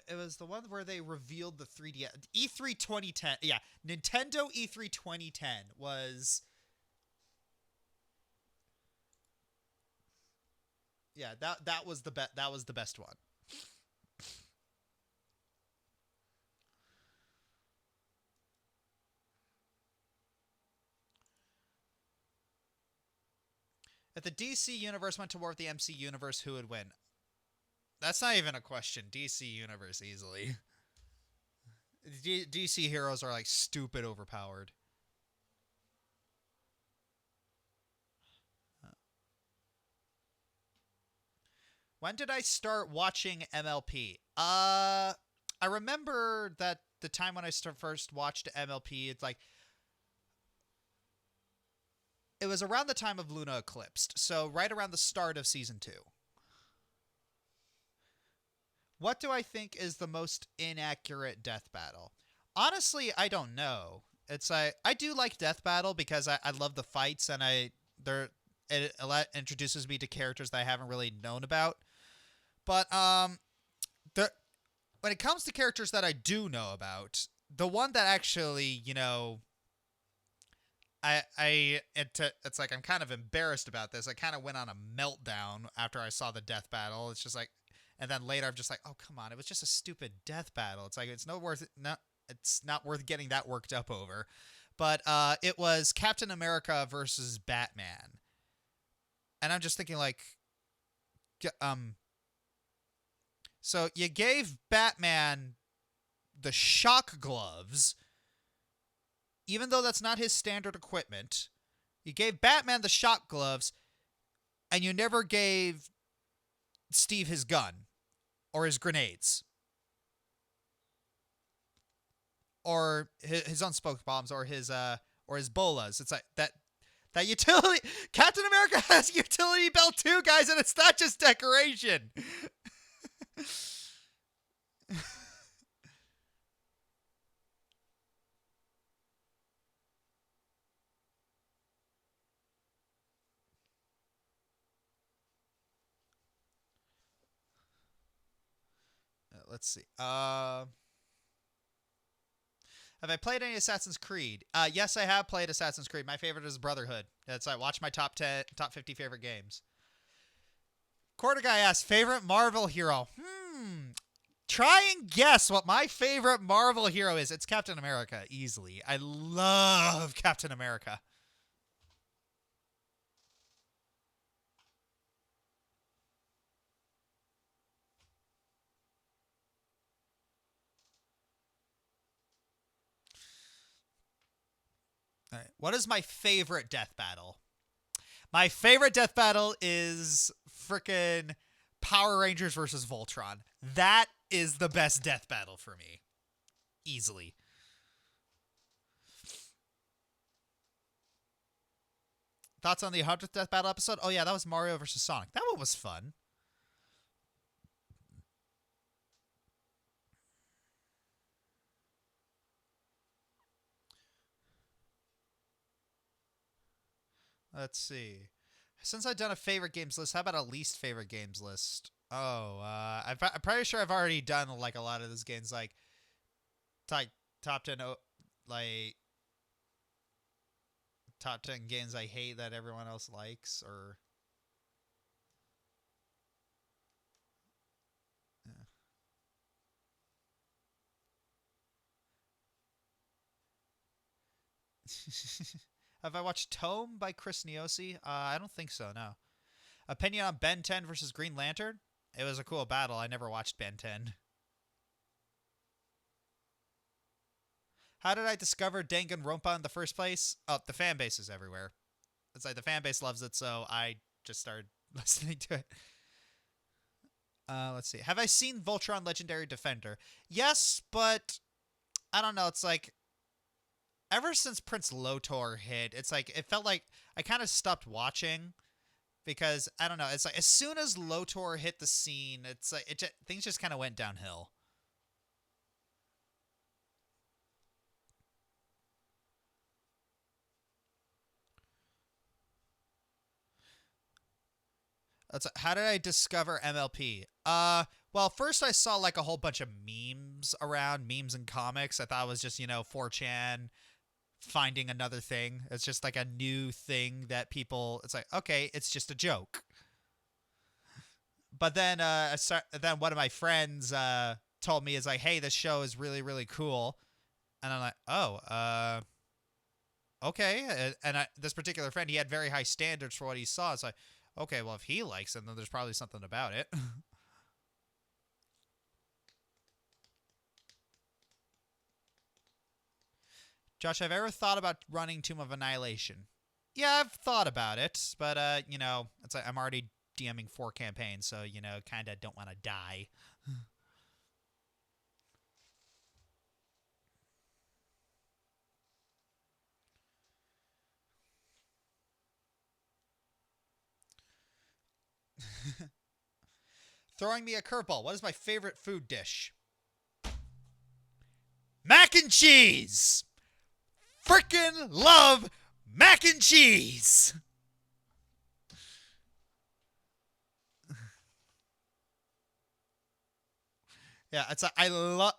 It was the one where they revealed the 3D... E3 2010. Yeah, Nintendo E3 2010 was... Yeah, that was the best one. If the DC universe went to war with the MC universe, who would win? That's not even a question. DC universe easily. DC heroes are like stupid overpowered. When did I start watching MLP? I remember that the time when I first watched MLP, it's like it was around the time of Luna Eclipsed, so right around the start of season 2. What do I think is the most inaccurate death battle? Honestly, I don't know. It's like I do like death battle because I love the fights and it introduces me to characters that I haven't really known about. But when it comes to characters that I do know about, the one that actually, you know, it's like I'm kind of embarrassed about this. I kind of went on a meltdown after I saw the death battle. It's just like, and then later I'm just like, oh come on, it was just a stupid death battle. It's like it's not worth getting that worked up over. But it was Captain America versus Batman, and I'm just thinking like, so you gave Batman the shock gloves. Even though that's not his standard equipment, you gave Batman the shock gloves, and you never gave Steve his gun, or his grenades, or his unspoke bombs, or his bolas. It's like that utility. Captain America has a utility belt too, guys, and it's not just decoration. Let's see. Have I played any Assassin's Creed? Yes, I have played Assassin's Creed. My favorite is Brotherhood. That's I watch my top 50 favorite games. Quarter Guy asks, favorite Marvel hero? Try and guess what my favorite Marvel hero is. It's Captain America, easily. I love Captain America. All right. What is my favorite death battle? My favorite death battle is frickin' Power Rangers versus Voltron. That is the best death battle for me. Easily. Thoughts on the 100th death battle episode? Oh yeah, that was Mario versus Sonic. That one was fun. Let's see. Since I've done a favorite games list, how about a least favorite games list? Oh, I'm pretty sure I've already done like a lot of those games, like top 10, like top 10 games I hate that everyone else likes, or. Have I watched Tome by Chris Niosi? I don't think so, no. Opinion on Ben 10 versus Green Lantern? It was a cool battle. I never watched Ben 10. How did I discover Danganronpa in the first place? Oh, the fan base is everywhere. It's like the fan base loves it, so I just started listening to it. Let's see. Have I seen Voltron Legendary Defender? Yes, but I don't know. It's like ever since Prince Lotor hit, it's like it felt like I kind of stopped watching because I don't know. It's like as soon as Lotor hit the scene, it's like things just kind of went downhill. How did I discover MLP? Well, first I saw like a whole bunch of memes around, memes and comics. I thought it was just, 4chan finding another thing. It's just like a new thing that people, it's like, okay, it's just a joke. But then then one of my friends told me, is like, hey, this show is really, really cool. And I'm like, oh, okay. And this particular friend, he had very high standards for what he saw. It's like, okay, well, if he likes it, then there's probably something about it. Josh, have I ever thought about running Tomb of Annihilation? Yeah, I've thought about it, but, it's like I'm already DMing 4 campaigns, so, kind of don't want to die. Throwing me a curveball. What is my favorite food dish? Mac and cheese! Frickin' love mac and cheese! Yeah, it's I love.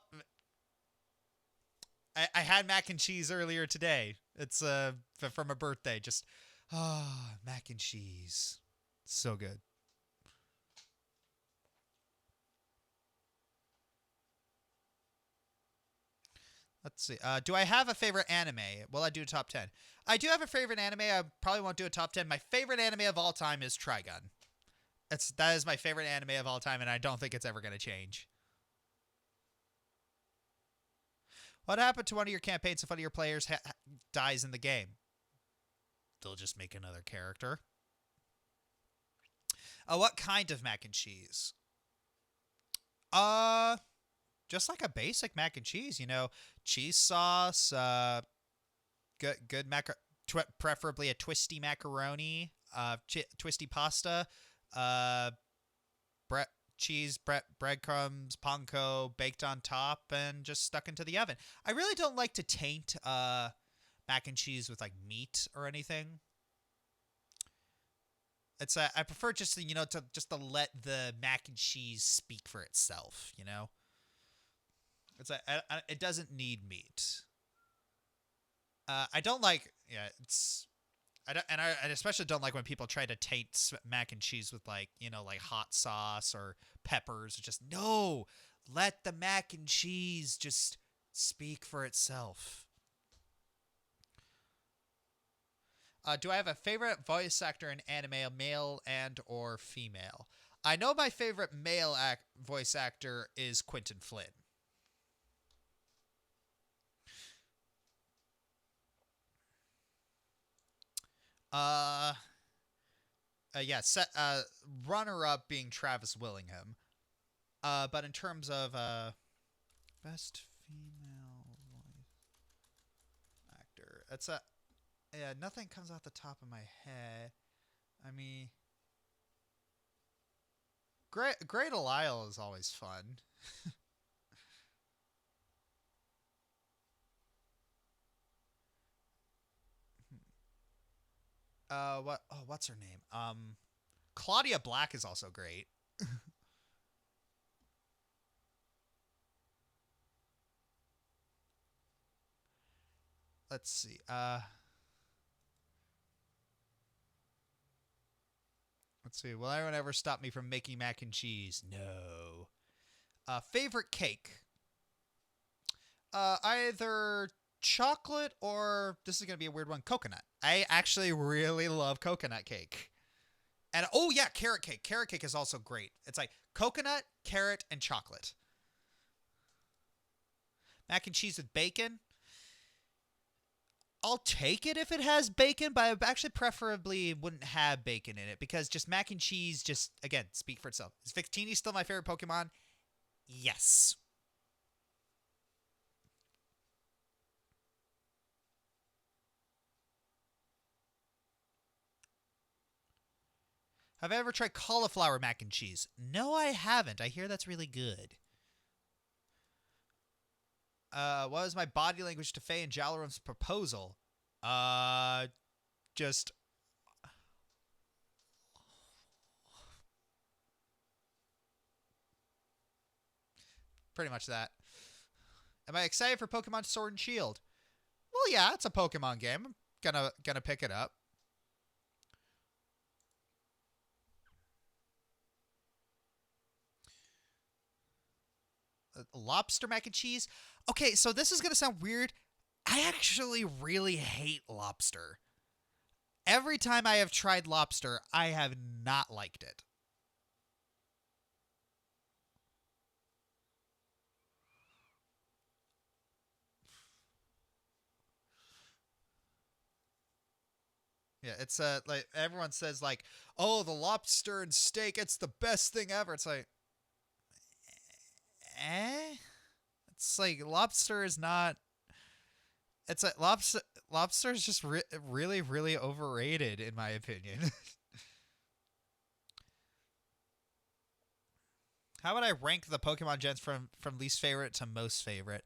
I had mac and cheese earlier today. It's from a birthday. Just mac and cheese, so good. Let's see. Do I have a favorite anime? Will I do a top 10? I do have a favorite anime. I probably won't do a top 10. My favorite anime of all time is Trigun. That is my favorite anime of all time, and I don't think it's ever going to change. What happened to one of your campaigns if one of your players dies in the game? They'll just make another character. What kind of mac and cheese? Just like a basic mac and cheese, cheese sauce, good preferably a twisty macaroni, twisty pasta, breadcrumbs, panko baked on top and just stuck into the oven. I really don't like to taint mac and cheese with like meat or anything. It's I prefer just to, to let the mac and cheese speak for itself, It's it doesn't need meat. I don't like, I especially don't like when people try to taint mac and cheese with like hot sauce or peppers. Just no, let the mac and cheese just speak for itself. Do I have a favorite voice actor in anime, male and or female? I know my favorite male voice actor is Quentin Flynn. Runner-up being Travis Willingham. But in terms of best female voice actor, nothing comes off the top of my head. I mean, Great Delisle is always fun. what's her name? Claudia Black is also great. Let's see. Let's see. Will anyone ever stop me from making mac and cheese? No. Favorite cake? Either chocolate or, this is going to be a weird one, coconut. I actually really love coconut cake. And oh yeah, carrot cake. Carrot cake is also great. It's like coconut, carrot, and chocolate. Mac and cheese with bacon. I'll take it if it has bacon, but I actually preferably wouldn't have bacon in it because just mac and cheese just, again, speak for itself. Is Victini still my favorite Pokemon? Yes. Have I ever tried cauliflower mac and cheese? No, I haven't. I hear that's really good. What was my body language to Faye and Jalorum's proposal? Just... pretty much that. Am I excited for Pokemon Sword and Shield? Well, yeah, it's a Pokemon game. I'm gonna pick it up. Lobster mac and cheese. Okay, so this is going to sound weird. I actually really hate lobster. Every time I have tried lobster, I have not liked it. Yeah, it's like everyone says like, "Oh, the lobster and steak, it's the best thing ever." It's like it's like lobster is not. It's like lobster is just really, really overrated in my opinion. How would I rank the Pokemon gens from least favorite to most favorite?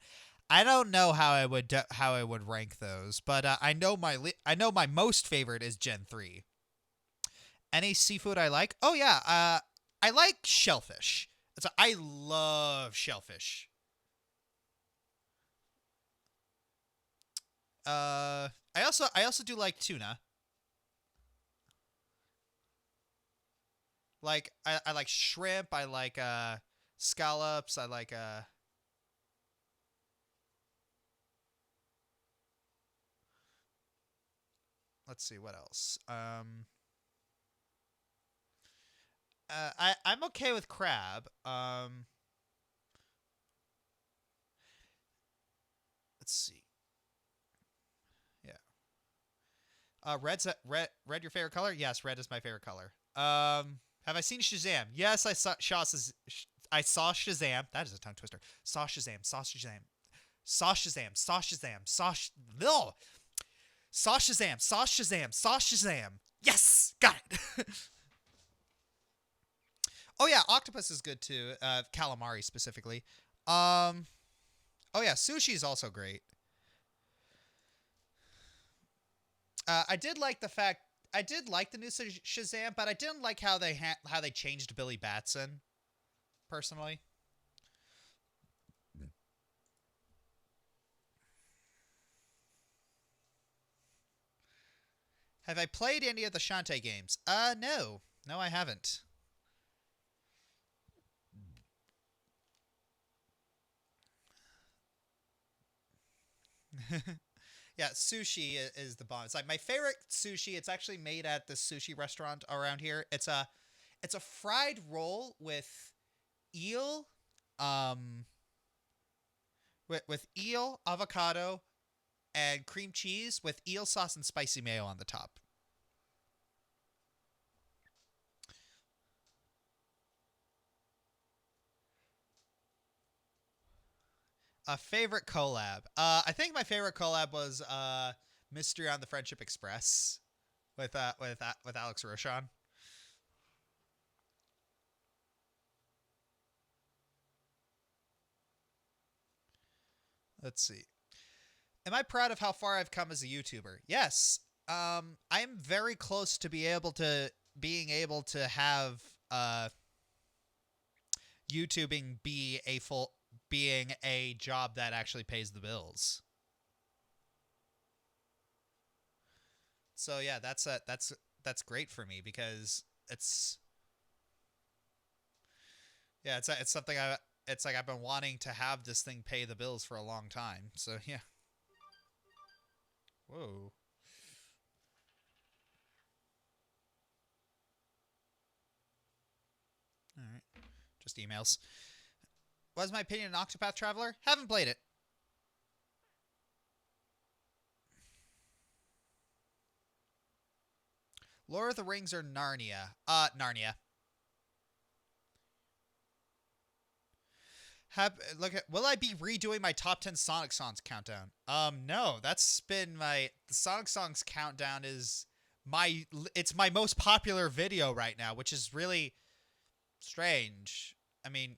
I don't know how I would rank those, but I know my most favorite is Gen 3. Any seafood I like? Oh yeah, I like shellfish. I love shellfish. I also do like tuna. Like I like shrimp, I like scallops, I like let's see what else. I'm okay with crab. Let's see. Yeah. Red your favorite color? Yes, red is my favorite color. Have I seen Shazam? Yes, I saw Shazam. That is a tongue twister. Saw Shazam. Saw Shazam. Saw Shazam. Saw Shazam. Saw Shazam. Saw Shazam. Saw Shazam. Yes, got it. Oh yeah, octopus is good too. Calamari specifically. Oh yeah, sushi is also great. I did like the new Shazam, but I didn't like how they changed Billy Batson. Personally. Have I played any of the Shantae games? No, I haven't. Yeah, sushi is the bomb. It's like my favorite sushi. It's actually made at the sushi restaurant around here. It's a fried roll with eel, with eel, avocado, and cream cheese with eel sauce and spicy mayo on the top. A favorite collab. I think my favorite collab was Mystery on the Friendship Express with Alex Roshan. Let's see. Am I proud of how far I've come as a YouTuber? Yes. I'm very close to being able to have YouTubing being a job that actually pays the bills. So yeah, that's great for me because it's something it's like I've been wanting to have this thing pay the bills for a long time. So yeah. Whoa. All right. Just emails. What's my opinion on Octopath Traveler? Haven't played it. Lord of the Rings or Narnia? Narnia. Will I be redoing my top 10 Sonic songs countdown? No, that's been the Sonic songs countdown is it's my most popular video right now, which is really strange. I mean,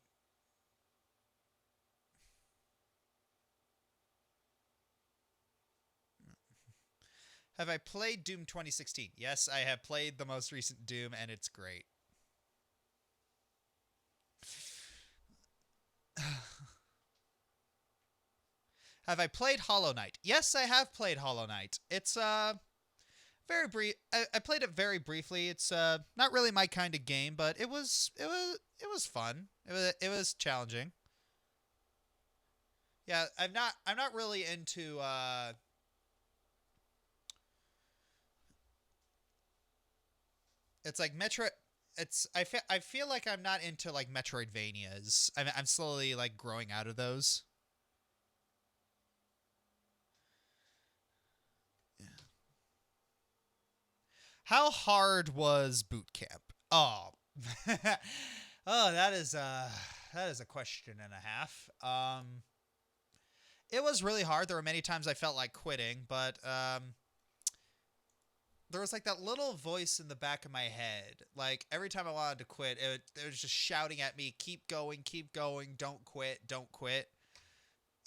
have I played Doom 2016? Yes, I have played the most recent Doom, and it's great. Have I played Hollow Knight? Yes, I have played Hollow Knight. It's very brief. I played it very briefly. It's not really my kind of game, but it was fun. It was challenging. Yeah, I'm not really into it's like Metro. I feel like I'm not into like Metroidvanias. I'm slowly like growing out of those. Yeah. How hard was boot camp? Oh, oh, that is a question and a half. It was really hard. There were many times I felt like quitting, but there was like that little voice in the back of my head. Like every time I wanted to quit, it was just shouting at me, keep going, don't quit, don't quit.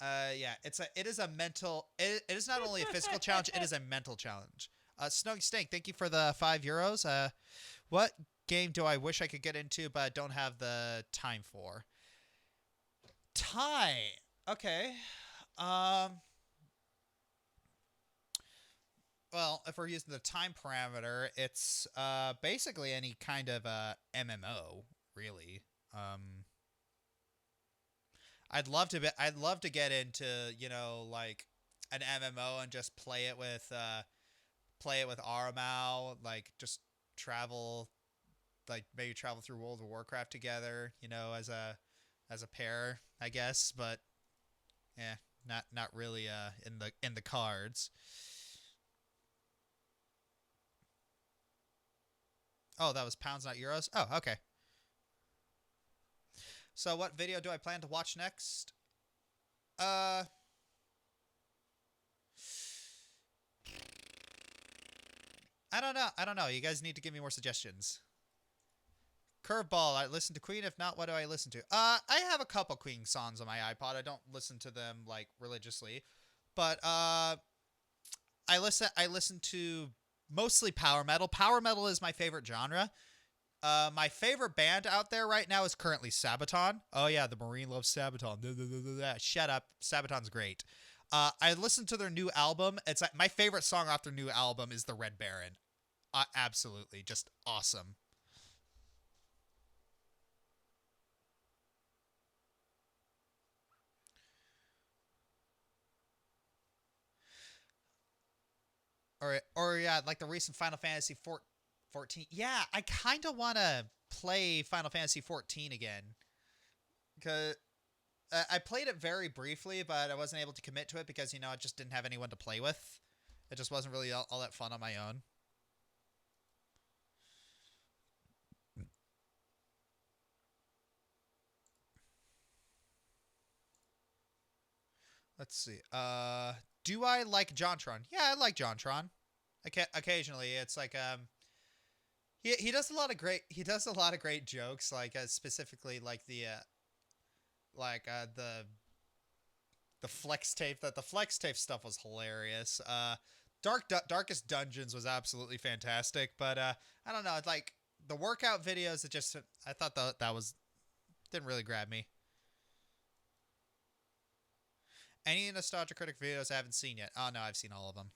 Yeah, it is a mental, it is not only a physical challenge, it is a mental challenge. Snowy Stank, thank you for the €5. What game do I wish I could get into, but I don't have the time for? Time. Okay. Well, if we're using the time parameter, it's basically any kind of MMO, really. I'd love to get into, like an MMO and just play it with Aramau, like just travel, like maybe travel through World of Warcraft together, as a pair, I guess, but yeah, not really in the cards. Oh, that was pounds, not euros? Oh, okay. So what video do I plan to watch next? I don't know. You guys need to give me more suggestions. Curveball, I listen to Queen. If not, what do I listen to? I have a couple Queen songs on my iPod. I don't listen to them like religiously, but I listen to mostly power metal. Power metal is my favorite genre. My favorite band out there right now is currently Sabaton. Oh yeah, the Marine loves Sabaton. Shut up. Sabaton's great. I listened to their new album. It's my favorite song off their new album is The Red Baron. Absolutely, just awesome. Or yeah, like the recent Final Fantasy 14. Yeah, I kind of want to play Final Fantasy 14 again. Because I played it very briefly, but I wasn't able to commit to it because, I just didn't have anyone to play with. It just wasn't really all that fun on my own. Let's see. Do I like JonTron? Yeah, I like JonTron. Occasionally, it's like he does a lot of great jokes, like specifically like the flex tape. The flex tape stuff was hilarious. Darkest Dungeons was absolutely fantastic, but I don't know. It's like the workout videos. It just I thought that was didn't really grab me. Any Nostalgia Critic videos I haven't seen yet? Oh no, I've seen all of them.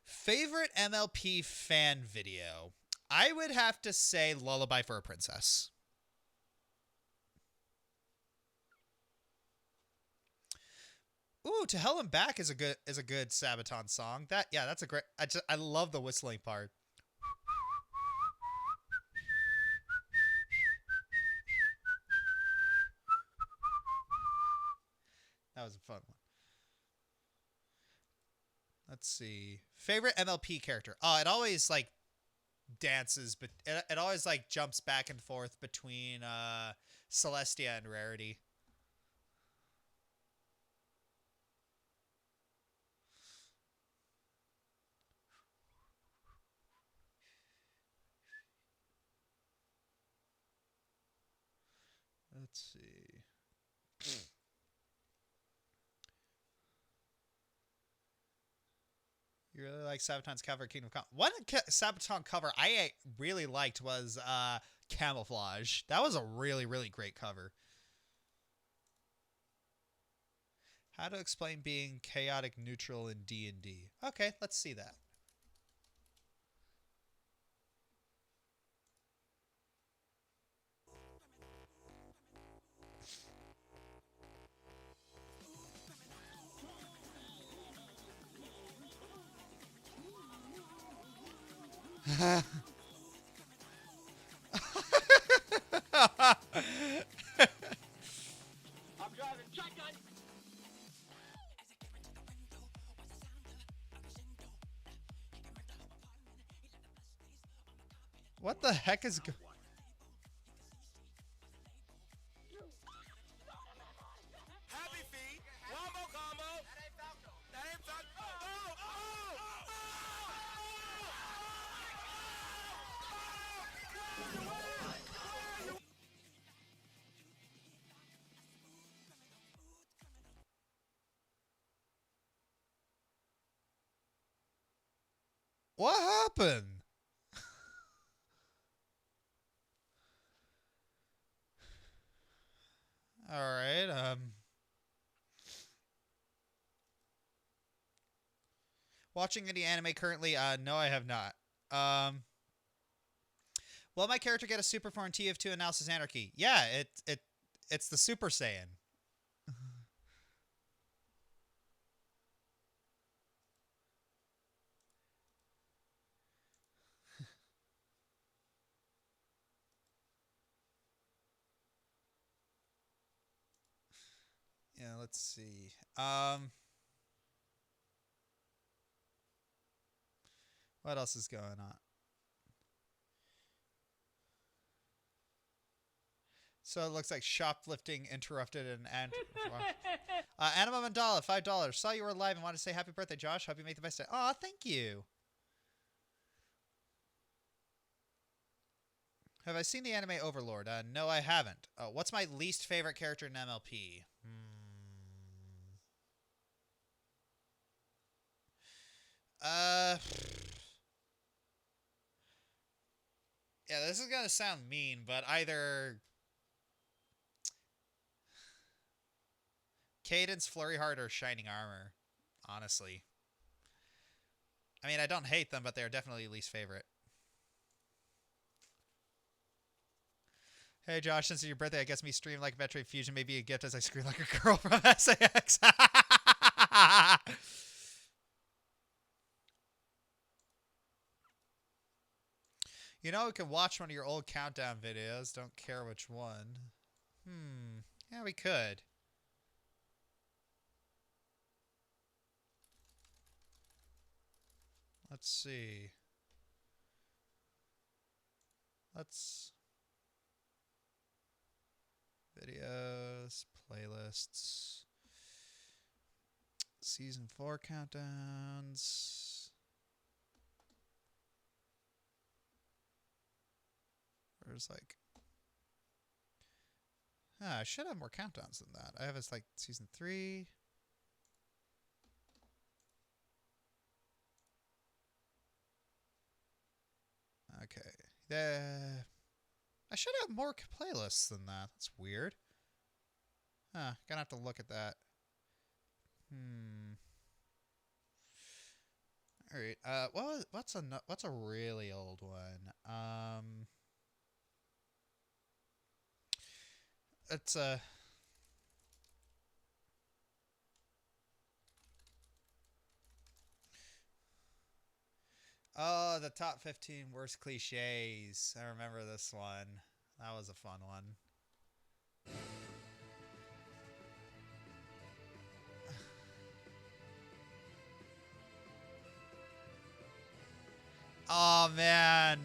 Favorite MLP fan video? I would have to say Lullaby for a Princess. Ooh, To Hell and Back is a good Sabaton song. That's a great. I love the whistling part. That was a fun one. Let's see. Favorite MLP character? Oh, it always like dances, but it always like jumps back and forth between Celestia and Rarity. Let's see. You really like Sabaton's cover, Kingdom Come. One Sabaton cover I really liked was Camouflage. That was a really, really great cover. How to explain being chaotic neutral in D&D. Okay, let's see that. I'm driving shotgun. What the heck is Happy feet. Wombo combo. That ain't Falco. What happened? All right. Watching any anime currently? No, I have not. Will my character get a super form TF2 Analysis Anarchy? Yeah, it's the Super Saiyan. Yeah, let's see. What else is going on? So it looks like shoplifting interrupted and Anima Mandala, $5. Saw you were live and wanted to say happy birthday, Josh. Hope you make the best day. Aw, thank you. Have I seen the anime Overlord? No, I haven't. What's my least favorite character in MLP? Yeah, this is gonna sound mean, but either Cadence, Flurry Heart, or Shining Armor. Honestly, I mean, I don't hate them, but they're definitely least favorite. Hey Josh, since it's your birthday, I guess me stream like Metroid Fusion may be a gift as I scream like a girl from SAX. You know, we could watch one of your old countdown videos. Don't care which one. Yeah, we could. Let's see. Videos, playlists, season 4 countdowns. There's like I should have more countdowns than that. I have it's like season 3. Okay. I should have more playlists than that. That's weird. Gonna have to look at that. All right. What's a really old one? It's a. Oh, the top 15 worst cliches. I remember this one. That was a fun one. Oh, man.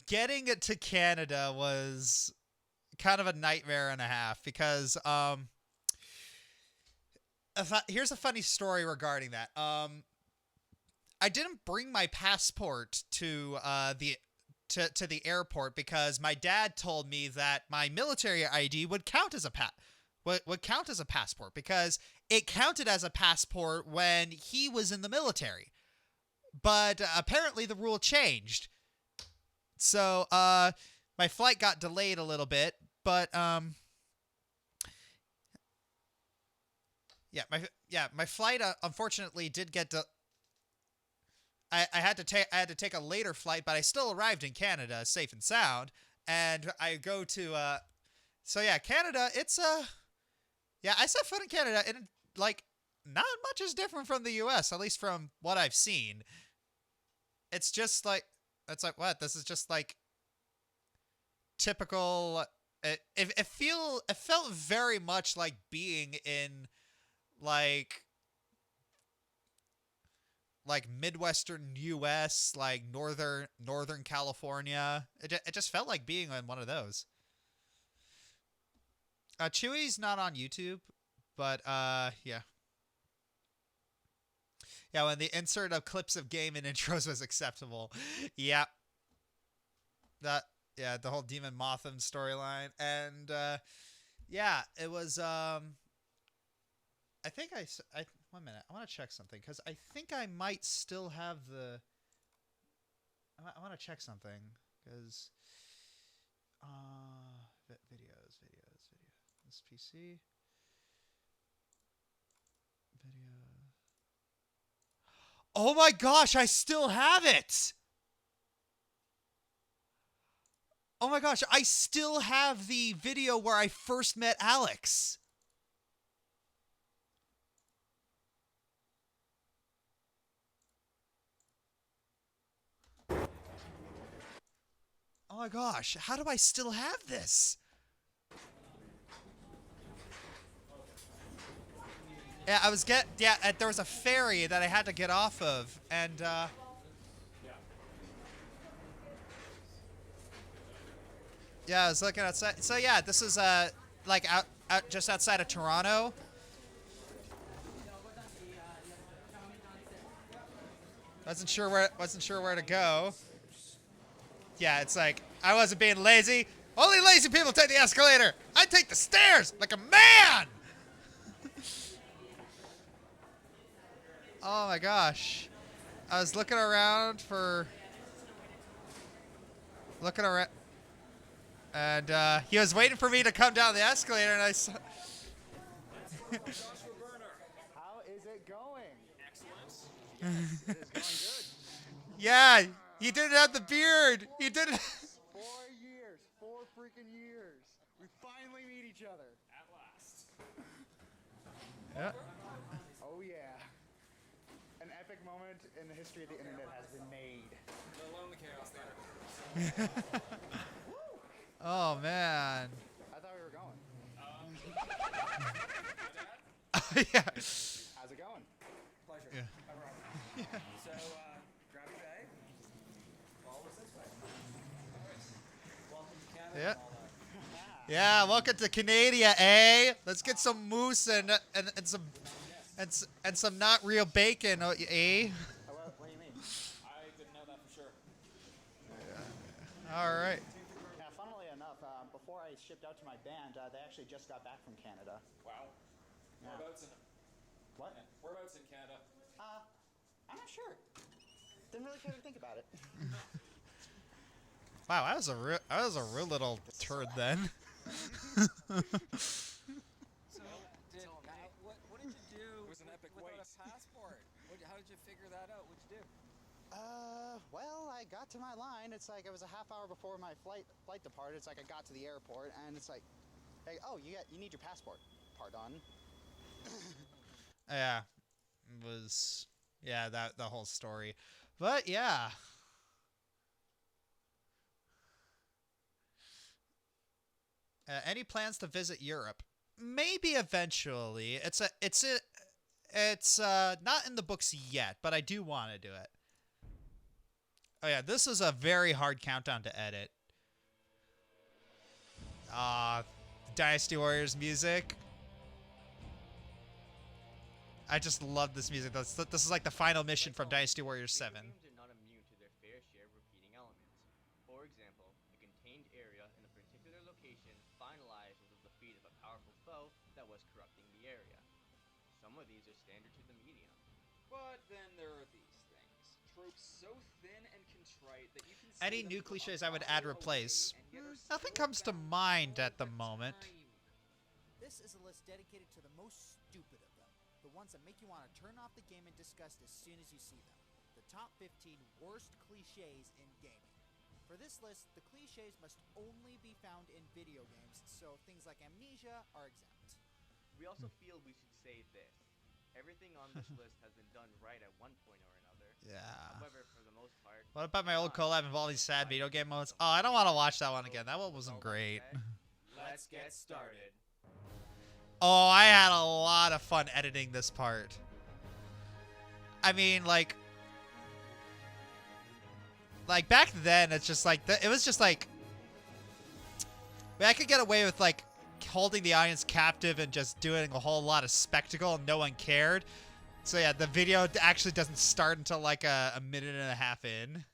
Getting it to Canada was kind of a nightmare and a half because here's a funny story regarding that. I didn't bring my passport to the airport because my dad told me that my military ID would count as a passport because it counted as a passport when he was in the military. But apparently the rule changed. So my flight got delayed a little bit, but my flight unfortunately did get I had to take a later flight, but I still arrived in Canada safe and sound. And I go to Canada. It's I set foot in Canada, and like not much is different from the U.S. at least from what I've seen. It's just like what? This is just like typical. It felt very much like being in like Midwestern U.S., like Northern California. It just felt like being on one of those. Chewy's not on YouTube, but yeah. Yeah, when the insert of clips of game and intros was acceptable. Yeah. The whole Demon Motham storyline. And it was I think I 1 minute. I want to check something because I think I might still have the. I want to check something because. Videos. This PC. Video. Oh my gosh! I still have it. Oh my gosh! I still have the video where I first met Alex. Oh my gosh, how do I still have this? Yeah, there was a ferry that I had to get off of, and yeah, I was looking outside. So yeah, this is like out just outside of Toronto. Wasn't sure where to go. Yeah, it's like, I wasn't being lazy. Only lazy people take the escalator. I take the stairs like a man. Oh my gosh. I was looking around. And he was waiting for me to come down the escalator, and I saw. How is it going? Excellent. Yes, it is going good. Yeah. He didn't have the beard. He didn't. 4 years. 4 freaking years. We finally meet each other. At last. Yeah. Oh, yeah. An epic moment in the history of the internet has been made. Let alone the chaos theater. Oh, man. I thought we were going. Yeah. How's it going? Pleasure. Yeah. Yeah. So, grab your bag. Follow us this way. Welcome to Canada. Yeah. Yeah, welcome to Canada, eh? Let's get some moose and some not real bacon, eh? What do you mean? I didn't know that for sure. All right. Yeah, funnily enough, before I shipped out to my band, they actually just got back from Canada. Wow. Yeah. Whereabouts in What? Whereabouts in Canada? I'm not sure. Didn't really care to think about it. Wow, I was a real little turd then. So, what did you do? It was an epic without a passport. How did you figure that out? What'd you do? Well, I got to my line. It's like it was a half hour before my flight departed. It's like I got to the airport, and it's like, hey, oh, you need your passport. Pardon. Yeah, it was that the whole story, but yeah. Any plans to visit Europe? Maybe eventually. It's not in the books yet, but I do want to do it. Oh yeah, this is a very hard countdown to edit. Dynasty Warriors music. I just love this music. This is like the final mission from Dynasty Warriors 7. Games are not immune to their fair share of repeating elements. For example, a contained area in a particular location finalized with the defeat of a powerful foe that was corrupting the area. Some of these are standard to the medium. But then there are these things. Tropes so thin and contrite that you can Any new cliches I would add replace? Nothing comes to mind at the moment. This is a list dedicated to the most stupid of them. The ones that make you want to turn off the game in disgust as soon as you see them. The top 15 worst cliches in gaming. For this list, the cliches must only be found in video games, so things like Amnesia are exempt. We also feel we should say this. Everything on this list has been done right at one point or another. Yeah. However, for the most part... What about my old collab involving sad video game modes? Oh, I don't want to watch that one again. That one wasn't great. Let's get started. Oh, I had a lot of fun editing this part. I mean, like back then, it's just like it was just like I could get away with like holding the audience captive and just doing a whole lot of spectacle and no one cared. So yeah, the video actually doesn't start until like a minute and a half in.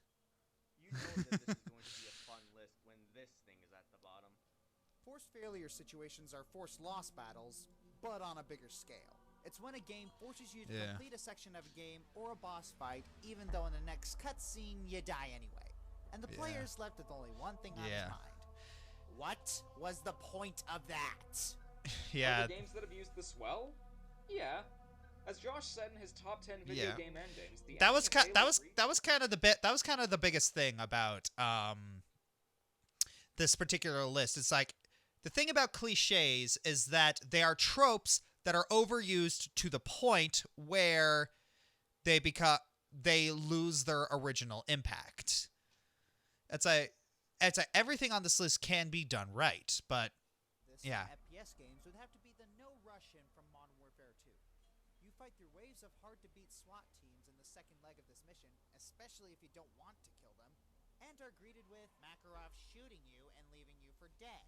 You know that this is going to be a fun list when this thing is at the bottom. Forced failure situations are forced loss battles, but on a bigger scale. It's when a game forces you to complete a section of a game or a boss fight, even though in the next cutscene you die anyway. And the player's left with only one thing on his mind. What was the point of that? Are the games that have used this well? Yeah. As Josh said in his top 10 video game endings, that was kind of the biggest thing about this particular list. It's like the thing about cliches is that they are tropes that are overused to the point where they lose their original impact. It's like everything on this list can be done right, but FPS games would have to be the No Russian from Modern Warfare 2. You fight through waves of hard-to-beat SWAT teams in the second leg of this mission, especially if you don't want to kill them, and are greeted with Makarov shooting you and leaving you for dead.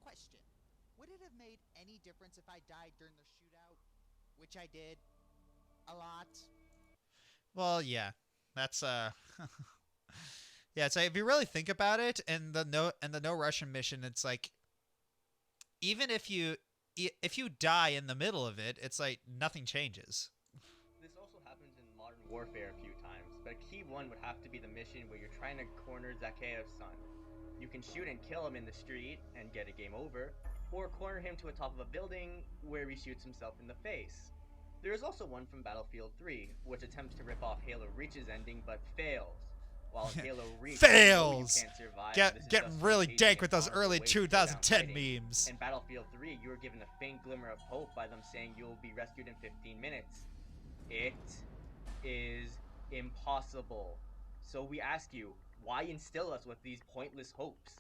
Question: would it have made any difference if I died during the shootout? Which I did. A lot. Well, yeah. That's yeah, it's like if you really think about it, and the No Russian mission, it's like even if you die in the middle of it, it's like nothing changes. This also happens in Modern Warfare a few times, but a key one would have to be the mission where you're trying to corner Zakhaev's son. You can shoot and kill him in the street and get a game over, or corner him to the top of a building where he shoots himself in the face. There is also one from Battlefield 3, which attempts to rip off Halo Reach's ending but fails. While Halo Reach fails! You can't survive, Getting really dank with those early 2010 memes. In Battlefield 3, you were given a faint glimmer of hope by them saying you will be rescued in 15 minutes. It is impossible. So we ask you, why instill us with these pointless hopes?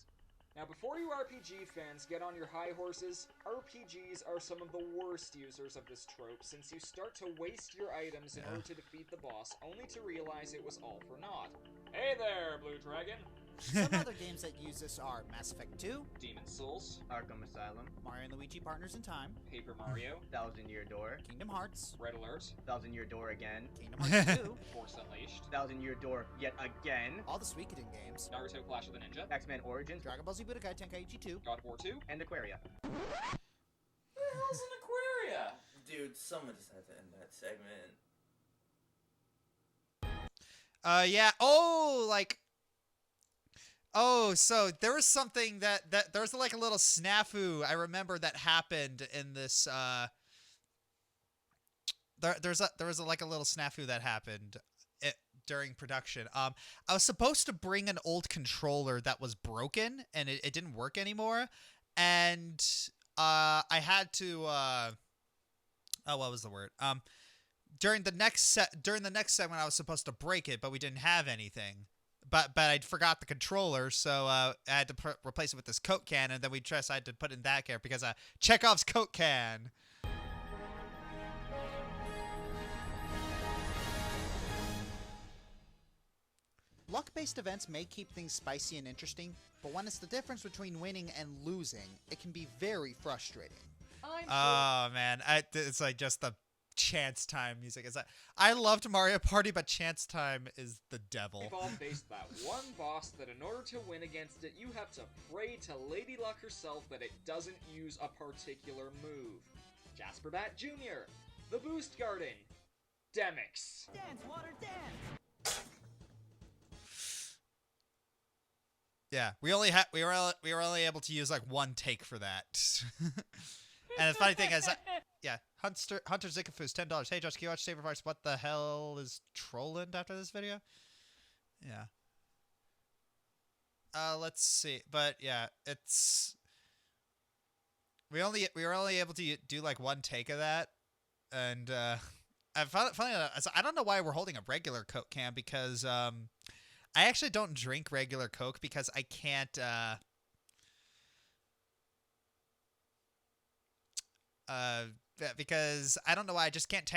Now, before you RPG fans get on your high horses, RPGs are some of the worst users of this trope, since you start to waste your items in order to defeat the boss, only to realize it was all for naught. Hey there, Blue Dragon! Some other games that use this are Mass Effect 2, Demon Souls, Arkham Asylum, Mario and Luigi Partners in Time, Paper Mario, Thousand Year Door, Kingdom Hearts, Red Alert, Thousand Year Door again, Kingdom Hearts 2, Force Unleashed, Thousand Year Door yet again, all the Suikoden games, Naruto Clash of the Ninja, X-Men Origins, Dragon Ball Z Budokai Tenkaichi 2, God of War 2, and Aquaria. What the hell's an Aquaria? Dude, someone just had to end that segment. Yeah. Oh, like. Oh, so there was something that there was like a little snafu I remember that happened in this. There was like a little snafu that happened during production. I was supposed to bring an old controller that was broken and it didn't work anymore, and I had to. Oh, what was the word? During the next segment, I was supposed to break it, but we didn't have anything. But I forgot the controller, so I had to replace it with this Coke can, and then we decided to put in that can because Chekhov's Coke can. Luck-based events may keep things spicy and interesting, but when it's the difference between winning and losing, it can be very frustrating. Oh man, it's like just the chance time music. It's like I loved Mario Party, but chance time is the devil. We've all faced that one boss that in order to win against it, you have to pray to Lady Luck herself that it doesn't use a particular move. Jasper Bat Jr., the Boost Garden, Demix. Dance, water, dance! Yeah, we were only able to use like one take for that. And the funny thing is, yeah, Hunter Zickafoos, $10. Hey Josh, can you watch Saber Parts? What the hell is Trolland after this video? Yeah. Let's see, but yeah, it's we were only able to do like one take of that, and I found it funny. I don't know why we're holding a regular Coke can because I actually don't drink regular Coke because I can't. Because I don't know why I just can't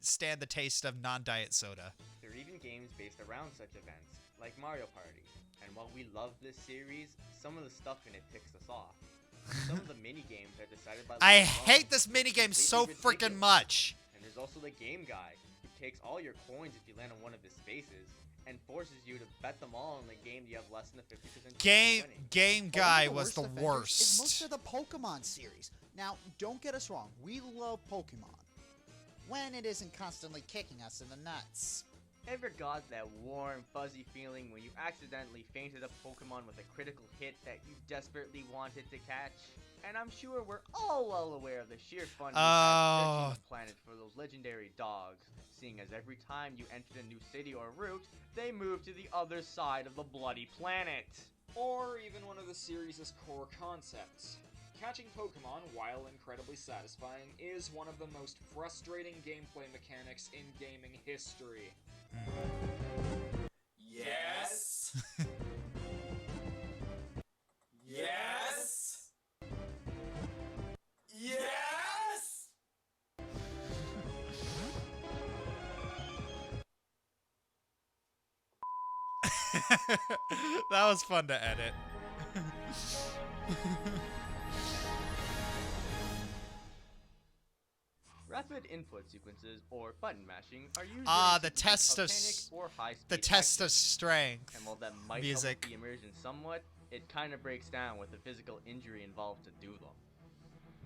stand the taste of non-diet soda. There are even games based around such events, like Mario Party. And while we love this series, some of the stuff in it ticks us off. Some of the mini games are decided by. I hate this mini game so freaking much. And there's also the game guy, who takes all your coins if you land on one of his spaces, and forces you to bet them all on the game you have less than a 50% chance of winning. Game guy was the It's worst. most of the Pokemon series. Now, don't get us wrong, we love Pokemon. When it isn't constantly kicking us in the nuts. Ever got that warm, fuzzy feeling when you accidentally fainted a Pokemon with a critical hit that you desperately wanted to catch? And I'm sure we're all well aware of the sheer fun you had searching the planet for those legendary dogs, seeing as every time you entered a new city or route, they moved to the other side of the bloody planet. Or even one of the series' core concepts. Catching Pokemon, while incredibly satisfying, is one of the most frustrating gameplay mechanics in gaming history. Yes. Yes. Yes. That was fun to edit. Rapid input sequences, or button mashing, are usually the test of strength. And while that might music. help the immersion somewhat, it kind of breaks down with the physical injury involved to do them.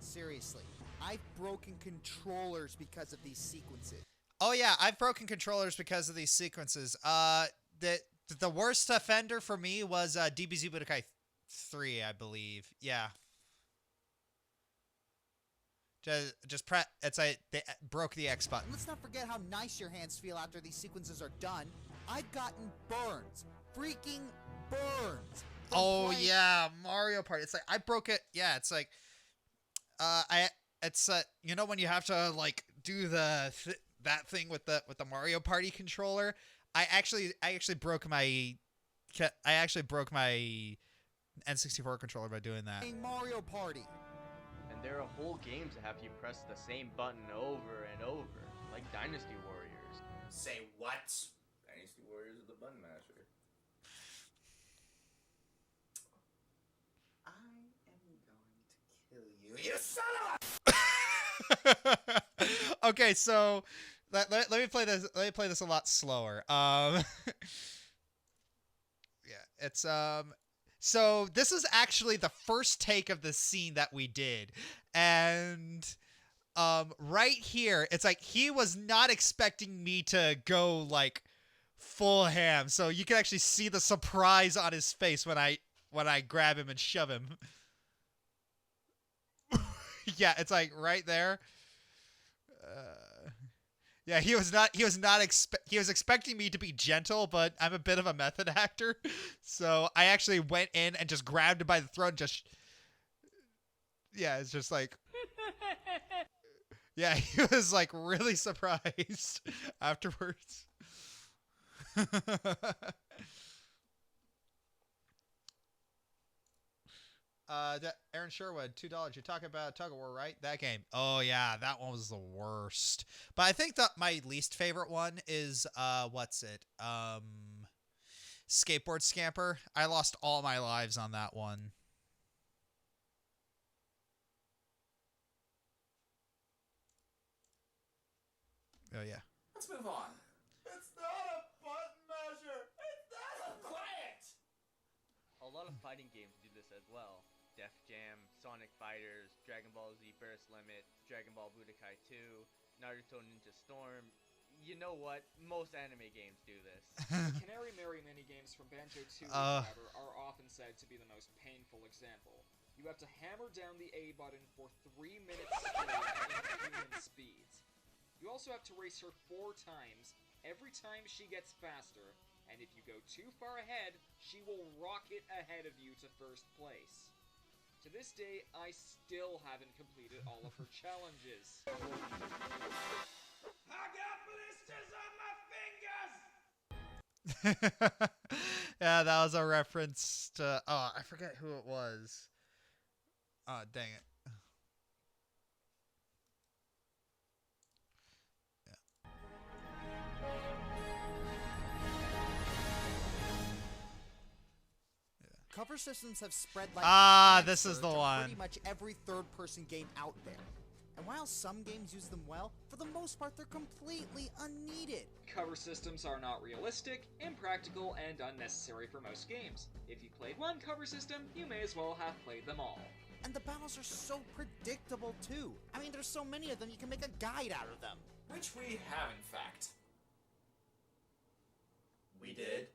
Seriously, I've broken controllers because of these sequences. Oh yeah, I've broken controllers because of these sequences. The worst offender for me was DBZ Budokai 3, I believe. Yeah. It's like they broke the X button. And let's not forget how nice your hands feel after these sequences are done. I've gotten burns. Freaking burns. Oh yeah, Mario Party. It's like I broke it. Yeah, it's like it's you know when you have to like do that thing with the Mario Party controller. I actually broke my N64 controller by doing that. Mario Party. And there are whole games that have you press the same button over and over, like Dynasty Warriors. Say what? Dynasty Warriors is the button masher. You son of a... Okay, so let me play this. Let me play this a lot slower. Yeah, it's So this is actually the first take of the scene that we did, and right here, it's like he was not expecting me to go like full ham. So you can actually see the surprise on his face when I grab him and shove him. Yeah, it's like right there. Yeah, he was expecting me to be gentle, but I'm a bit of a method actor. So I actually went in and just grabbed him by the throat and just yeah, it's just like yeah, he was like really surprised afterwards. Aaron Sherwood, $2. You're talking about Tug of War, right? That game. Oh yeah, that one was the worst. But I think that my least favorite one is what's it? Skateboard Scamper. I lost all my lives on that one. Oh yeah. Let's move on. It's not a button measure. It's not a quiet. A lot of fighting games do this as well. Def Jam, Sonic Fighters, Dragon Ball Z Burst Limit, Dragon Ball Budokai 2, Naruto Ninja Storm. You know what? Most anime games do this. The Canary Mary minigames from Banjo-Tooie are often said to be the most painful example. You have to hammer down the A button for 3 minutes straight in human speeds. You also have to race her 4 times, every time she gets faster, and if you go too far ahead, she will rocket ahead of you to first place. To this day, I still haven't completed all of her challenges. I got blisters on my fingers! Yeah, that was a reference to... Oh, I forget who it was. Oh, dang it. Cover systems have spread like this is the one. Pretty much every third-person game out there. And while some games use them well, for the most part they're completely unneeded. Cover systems are not realistic, impractical, and unnecessary for most games. If you played one cover system, you may as well have played them all. And the battles are so predictable too. I mean, there's so many of them you can make a guide out of them. Which we have, in fact. We did.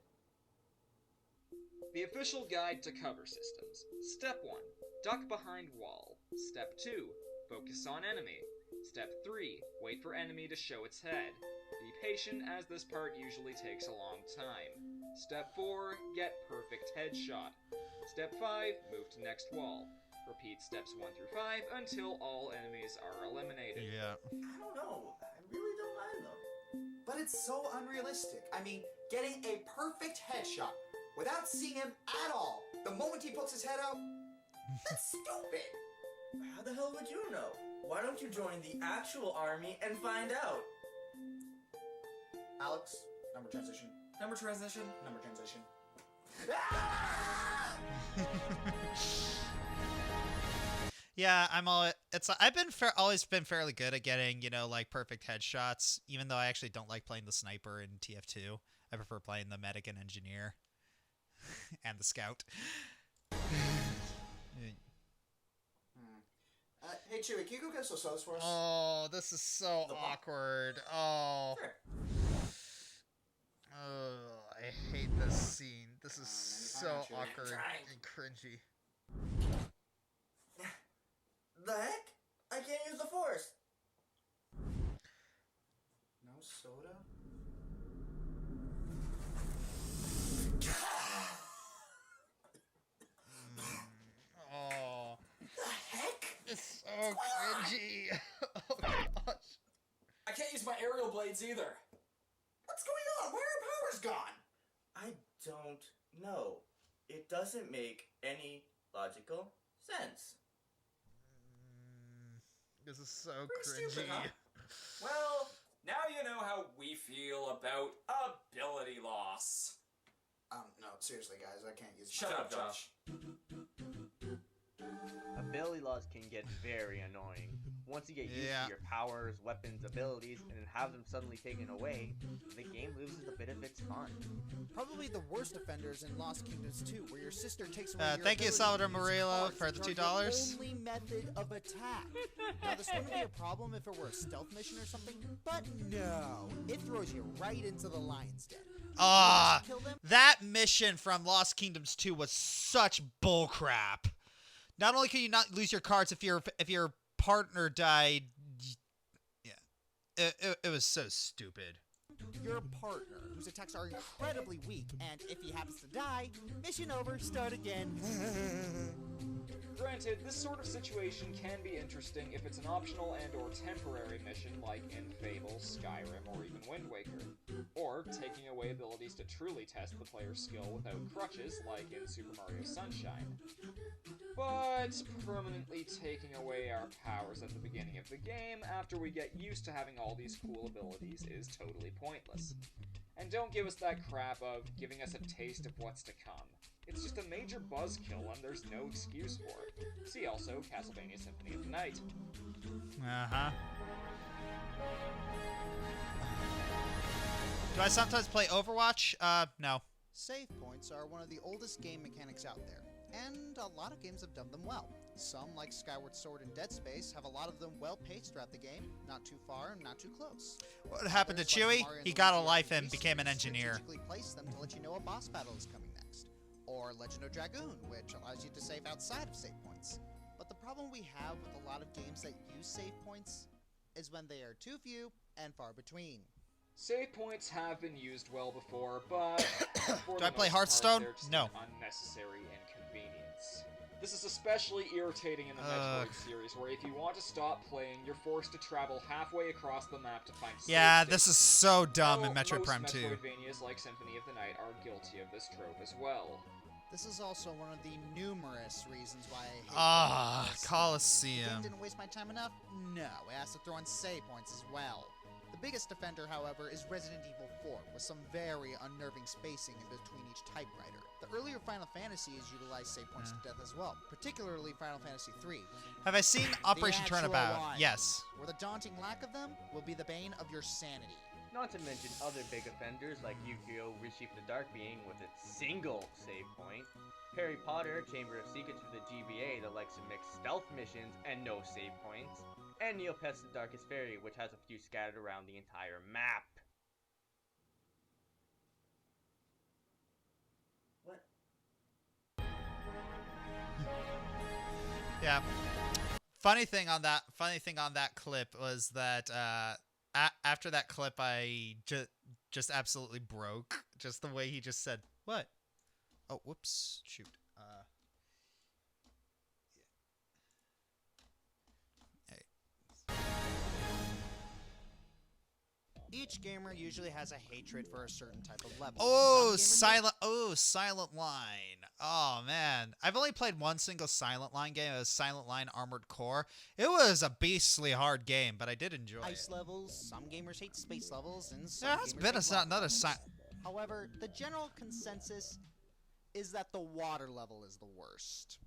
The official guide to cover systems. Step 1. Duck behind wall. Step 2. Focus on enemy. Step 3. Wait for enemy to show its head. Be patient as this part usually takes a long time. Step 4. Get perfect headshot. Step 5. Move to next wall. Repeat steps 1 through 5 until all enemies are eliminated. Yeah. I don't know. I really don't mind them. But it's so unrealistic. I mean, getting a perfect headshot without seeing him at all the moment he pokes his head out, that's stupid. How the hell would you know? Why don't you join the actual army and find out? Alex, number transition. Number transition. Number transition. Yeah, always been fairly good at getting, like perfect headshots, even though I actually don't like playing the sniper in TF2. I prefer playing the medic and engineer and the scout. Hey Chewie, can you go get some sauce for us? Oh, this is so awkward. Oh. Sure. Oh, I hate this scene. This is so awkward and cringy. The heck? I can't use the force. No soda? Oh. The heck? It's so cringy. Oh gosh. I can't use my aerial blades either. What's going on? Where are powers gone? I don't know. It doesn't make any logical sense. This is so Pretty cringy. stupid, huh? Well, now you know how we feel about ability loss. No, seriously guys, I can't use Shut up, Josh. ability loss can get very annoying. Once you get used to your powers, weapons, abilities, and then have them suddenly taken away, the game loses a bit of its fun. Probably the worst offenders in Lost Kingdoms 2, where your sister takes away your thank you, ability Salvador to use Murillo, cards, for the which $2. are the only method of attack. Now, this wouldn't be a problem if it were a stealth mission or something, but no, it throws you right into the lion's den. That mission from Lost Kingdoms 2 was such bullcrap. Not only can you not lose your cards if your partner died, it was so stupid. Your partner, whose attacks are incredibly weak, and if he happens to die, mission over, start again. Granted, this sort of situation can be interesting if it's an optional and or temporary mission like in Fable, Skyrim, or even Wind Waker. Or taking away abilities to truly test the player's skill without crutches like in Super Mario Sunshine. But permanently taking away our powers at the beginning of the game after we get used to having all these cool abilities is totally pointless. And don't give us that crap of giving us a taste of what's to come. It's just a major buzzkill and there's no excuse for it. See also Castlevania Symphony of the Night. Uh-huh. Do I sometimes play Overwatch? No. Save points are one of the oldest game mechanics out there, and a lot of games have done them well. Some, like Skyward Sword and Dead Space, have a lot of them well paced throughout the game, not too far and not too close. What happened to Others, Chewie? like Mario He and got a Luigi life and RPGs, became an engineer. strategically place them to let you know a boss battle is coming next. Or Legend of Dragoon, which allows you to save outside of save points. But the problem we have with a lot of games that use save points is when they are too few and far between. Save points have been used well before, but for Do the I play most Hearthstone? Part, they're just No. an unnecessary inconvenience. This is especially irritating in the Metroid series, where if you want to stop playing, you're forced to travel halfway across the map to find save Yeah, stations. this is so dumb in Though Metroid most Prime 2. Metroidvanias like Symphony of the Night are guilty of this trope as well. This is also one of the numerous reasons why I hate The Coliseum. game didn't waste my time enough? No, it has to throw in save points as well. The biggest offender, however, is Resident Evil 4, with some very unnerving spacing in between each typewriter. The earlier Final Fantasies utilized save points to death as well, particularly Final Fantasy 3. Have I seen Operation The actual Turnabout? one, Yes. Where the daunting lack of them will be the bane of your sanity. Not to mention other big offenders like Yu-Gi-Oh! Reshift the Dark Being with its single save point, Harry Potter Chamber of Secrets for the GBA that likes to mix stealth missions and no save points, and Neopets the Darkest Fairy, which has a few scattered around the entire map. What? Yeah. Funny thing on that clip was that after that clip, I just absolutely broke. Just the way he just said, "What?" Oh, whoops! Shoot. Each gamer usually has a hatred for a certain type of level. Oh, Some gamers Silent Line. Oh man, I've only played one single Silent Line game. It was Silent Line Armored Core. It was a beastly hard game, but I did enjoy ice it. levels, some gamers hate space levels, and some Yeah, that's gamers been hate another levels. Silent. However, the general consensus is that the water level is the worst.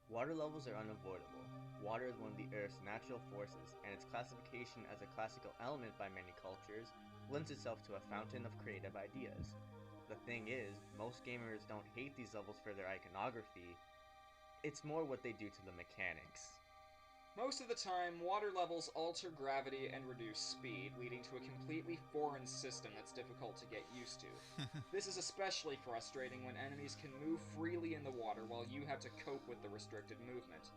Water levels are unavoidable. Water is one of the Earth's natural forces, and its classification as a classical element by many cultures lends itself to a fountain of creative ideas. The thing is, most gamers don't hate these levels for their iconography, it's more what they do to the mechanics. Most of the time, water levels alter gravity and reduce speed, leading to a completely foreign system that's difficult to get used to. This is especially frustrating when enemies can move freely in the water while you have to cope with the restricted movement.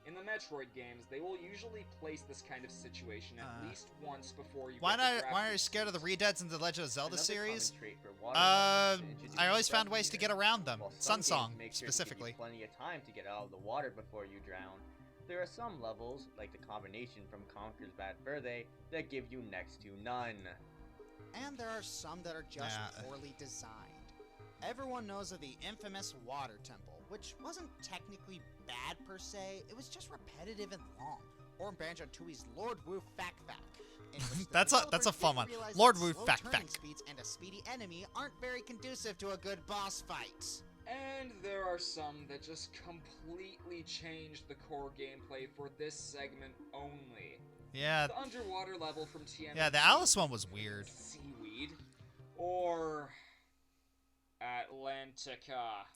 In the Metroid games, they will usually place this kind of situation at least once before you Why get the not? Why gravity are you scared of the Redeads in the Legend of Zelda Another series? common trait for water levels is to introduce I always stealth found ways to meter. get around them. While some Sunsong, games make sure to give specifically. you plenty of time to get out of the water before you drown. There are some levels, like the combination from Conker's Bad Fur Day, that give you next to none. And there are some that are just poorly designed. Everyone knows of the infamous Water Temple, which wasn't technically bad per se, it was just repetitive and long. Or Banjo-Tooie's Lord Wu Fack Fack. in which the That's a developers fun didn't one. realize Lord that Wu slow Fack turning Fack. speeds and a speedy enemy aren't very conducive to a good boss fight. And there are some that just completely changed the core gameplay for this segment only. Yeah. The underwater level from TMNT. Yeah, the Alice one was weird. Seaweed. Or Atlantica.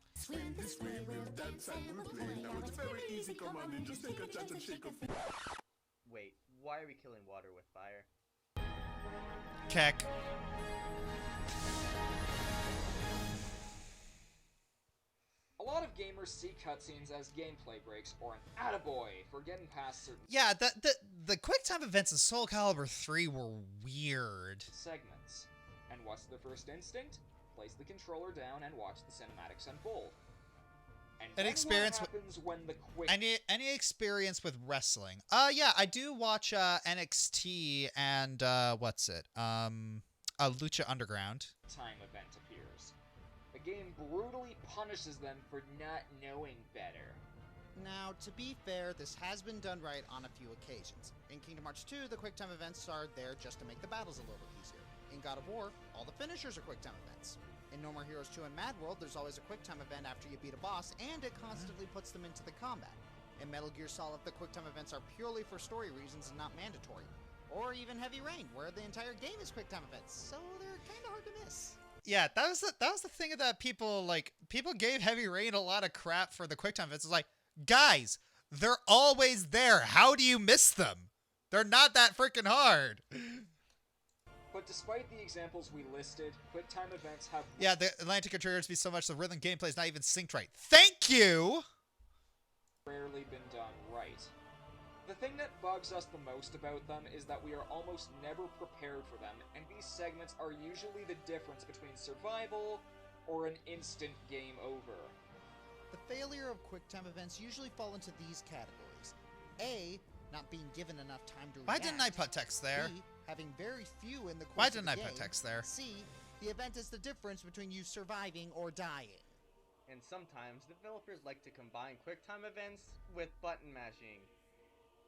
Wait, why are we killing water with fire? Keck. A lot of gamers see cutscenes as gameplay breaks or an attaboy for getting past certain Yeah, the QuickTime events in Soul Calibur 3 were weird. segments. And what's the first instinct? Place the controller down and watch the cinematics unfold. And An then experience what happens when the quick Any experience with wrestling? Yeah, I do watch NXT and what's it? Lucha Underground. time event appears. The game brutally punishes them for not knowing better. Now, to be fair, this has been done right on a few occasions. In Kingdom Hearts 2, the QuickTime events are there just to make the battles a little easier. In God of War, all the finishers are QuickTime events. In No More Heroes 2 and Mad World, there's always a QuickTime event after you beat a boss, and it constantly puts them into the combat. In Metal Gear Solid, the QuickTime events are purely for story reasons and not mandatory. Or even Heavy Rain, where the entire game is QuickTime events, so they're kind of hard to miss. Yeah, that was the thing that people gave Heavy Rain a lot of crap for the QuickTime events. It's like, guys, they're always there. How do you miss them? They're not that freaking hard. But despite the examples we listed, QuickTime events have Yeah, the Atlantica triggers me so much the rhythm gameplay is not even synced right. Thank you! rarely been done right. The thing that bugs us the most about them is that we are almost never prepared for them, and these segments are usually the difference between survival or an instant game over. The failure of QuickTime events usually fall into these categories. A, not being given enough time to Why react. didn't I put text there? B, having very few in the course Why of didn't the I put game. text there? C, the event is the difference between you surviving or dying. And sometimes developers like to combine QuickTime events with button mashing.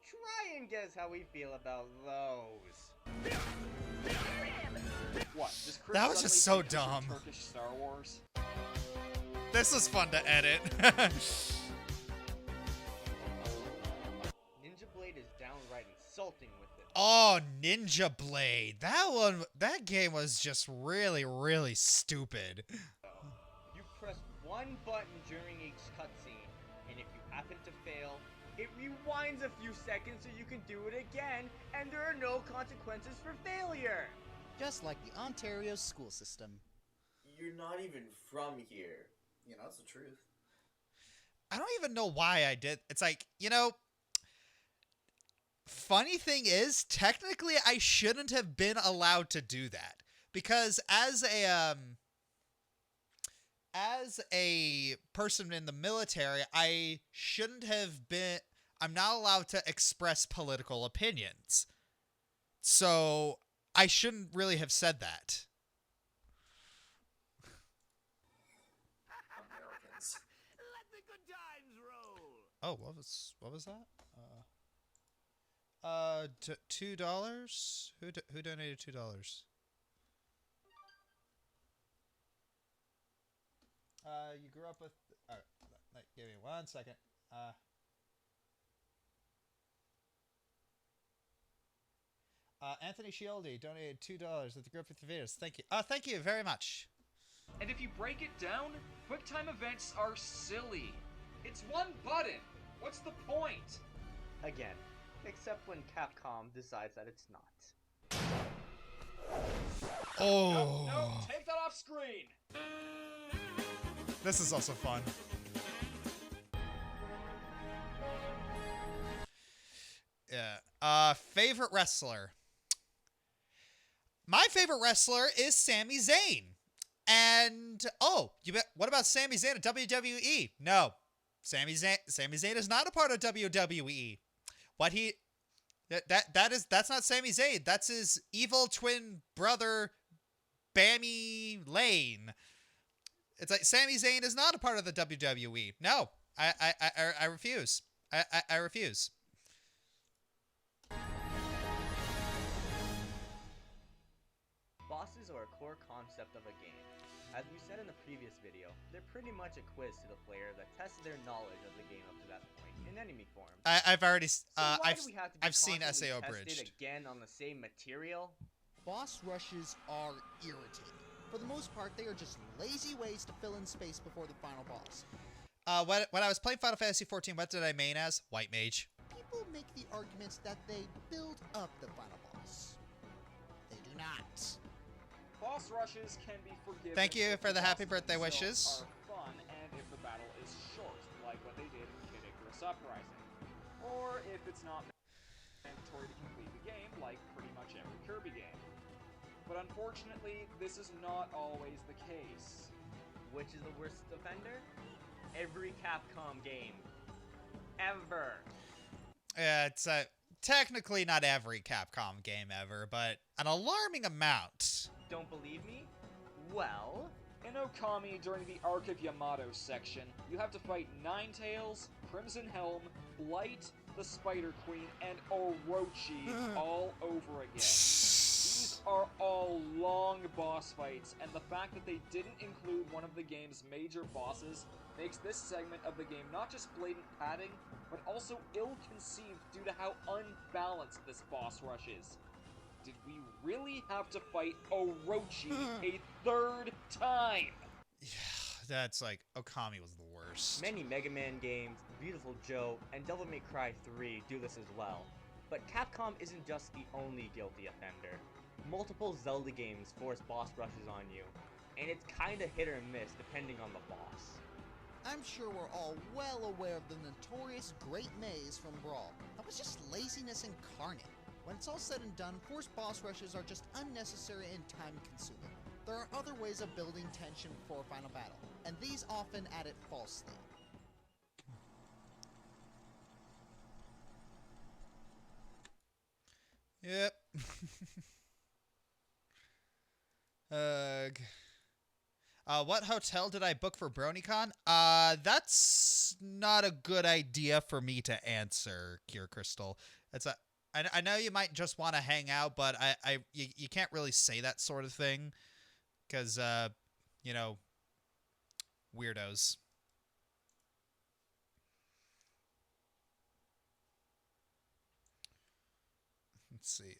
Try and guess how we feel about those. What? Does Chris That was just suddenly so think this is dumb. Turkish Star Wars? This was fun to edit. Ninja Blade is downright insulting with it. Oh, Ninja Blade. That game was just really, really stupid. You press one button during each cutscene, and if you happen to fail, it rewinds a few seconds so you can do it again, and there are no consequences for failure. Just like the Ontario school system. You're not even from here. You know, that's the truth. I don't even know why I did. It's like, funny thing is, technically I shouldn't have been allowed to do that. Because as a person in the military, I'm not allowed to express political opinions. So I shouldn't really have said that. Americans. Let the good times roll. Oh, what was that? $2. Who donated $2? You grew up with. All right, give me 1 second. Anthony Shieldy donated $2 with the group with the videos. Thank you. Thank you very much. And if you break it down, QuickTime events are silly. It's one button. What's the point? Again, except when Capcom decides that it's not. Oh. No, take that off screen. This is also fun. Yeah. Favorite wrestler. My favorite wrestler is Sami Zayn. And what about Sami Zayn at WWE? No. Sami Zayn is not a part of WWE. That's not Sami Zayn. That's his evil twin brother Bami Lane. It's like Sami Zayn is not a part of the WWE. No. I refuse. I refuse. Bosses are a core concept of a game. As we said in the previous video, they're pretty much a quiz to the player that tests their knowledge of the game up to that point, in enemy form. I've already Why do we have to be I've seen constantly SAO tested Bridged. again on the same material? Boss rushes are irritating. For the most part, they are just lazy ways to fill in space before the final boss. When I was playing Final Fantasy XIV, what did I main as? White Mage. People make the arguments that they build up the final boss. They do not. Boss rushes can be forgiven. Thank you if for the happy bosses birthday themselves wishes. Are fun, and if the battle is short, like what they did in Kid Icarus Uprising, or if it's not mandatory to complete the game, like pretty much every Kirby game. But unfortunately, this is not always the case. Which is the worst offender? Every Capcom game. Ever. Yeah, it's technically not every Capcom game ever, but an alarming amount. Don't believe me? Well... In Okami, during the Arc of Yamato section, you have to fight Ninetales, Crimson Helm, Blight, the Spider Queen, and Orochi all over again. These are all long boss fights, and the fact that they didn't include one of the game's major bosses makes this segment of the game not just blatant padding, but also ill-conceived due to how unbalanced this boss rush is. Did we really have to fight Orochi a third time? Yeah, that's like, Okami was the worst. Many Mega Man games, Beautiful Joe, and Devil May Cry 3 do this as well. But Capcom isn't just the only guilty offender. Multiple Zelda games force boss rushes on you, and it's kinda hit or miss depending on the boss. I'm sure we're all well aware of the notorious Great Maze from Brawl. That was just laziness incarnate. When it's all said and done, forced boss rushes are just unnecessary and time-consuming. There are other ways of building tension before a final battle, and these often add it falsely. Yep. What hotel did I book for BronyCon? That's not a good idea for me to answer, Cure Crystal. I know you might just want to hang out, but you can't really say that sort of thing, because you know, weirdos. Let's see.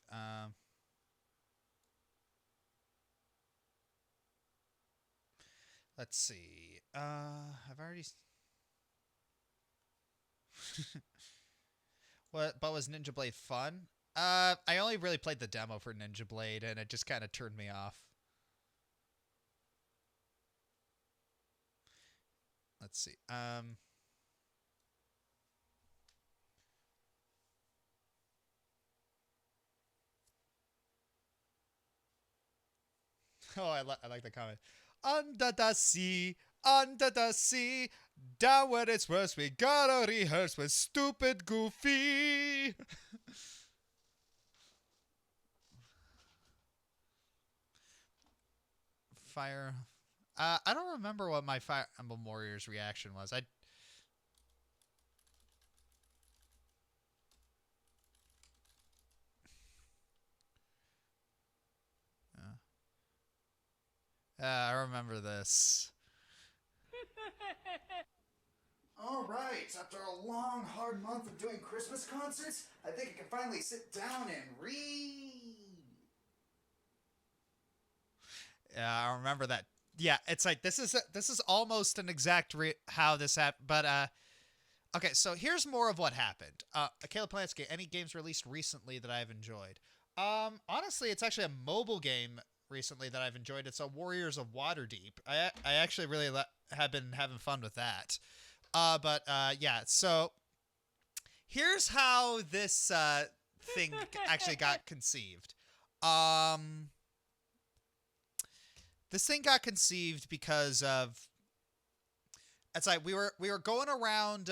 Let's see. I've already. What? But was Ninja Blade fun? I only really played the demo for Ninja Blade, and it just kind of turned me off. Let's see. Oh, I like the comment. Under the sea, down where it's worse, we gotta rehearse with stupid Goofy. Fire. I don't remember what my Fire Emblem Warriors reaction was. I remember this. All right, after a long, hard month of doing Christmas concerts, I think I can finally sit down and read. Yeah, I remember that. Yeah, it's like this is almost an exact how this happened. But okay, so here's more of what happened. Caleb Plansky, any games released recently that I've enjoyed? Honestly, it's actually a mobile game recently that I've enjoyed. It's a Warriors of Waterdeep. I actually really have been having fun with that. But yeah, so here's how this thing actually got conceived. This thing got conceived because of, it's like we were going around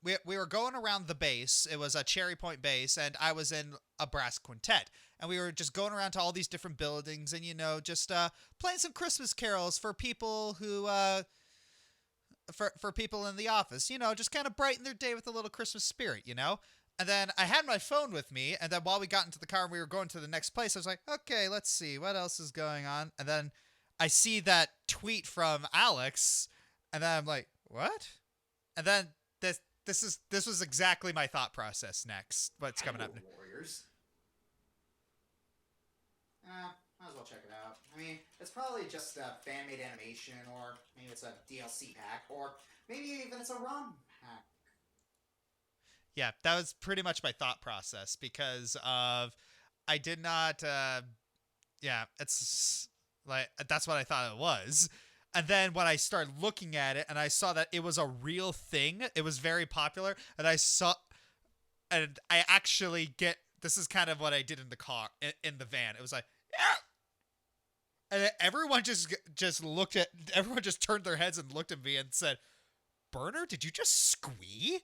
we were going around the base. It was a Cherry Point base, and I was in a brass quintet. And we were just going around to all these different buildings and, you know, just playing some Christmas carols for people who, for people in the office, you know, just kind of brighten their day with a little Christmas spirit, you know? And then I had my phone with me, and then while we got into the car and we were going to the next place, I was like, okay, let's see, what else is going on? And then I see that tweet from Alex, and then I'm like, what? And then this was exactly my thought process next. What's coming up? Warriors. Might as well check it out. I mean, it's probably just a fan-made animation, or maybe it's a DLC pack, or maybe even it's a ROM pack. Yeah, that was pretty much my thought process because of I did not. Yeah, it's like that's what I thought it was. And then when I started looking at it and I saw that it was a real thing, it was very popular, and I actually get, this is kind of what I did in the car, in the van. It was like, yeah! And everyone just turned their heads and looked at me and said, Burner, did you just squee?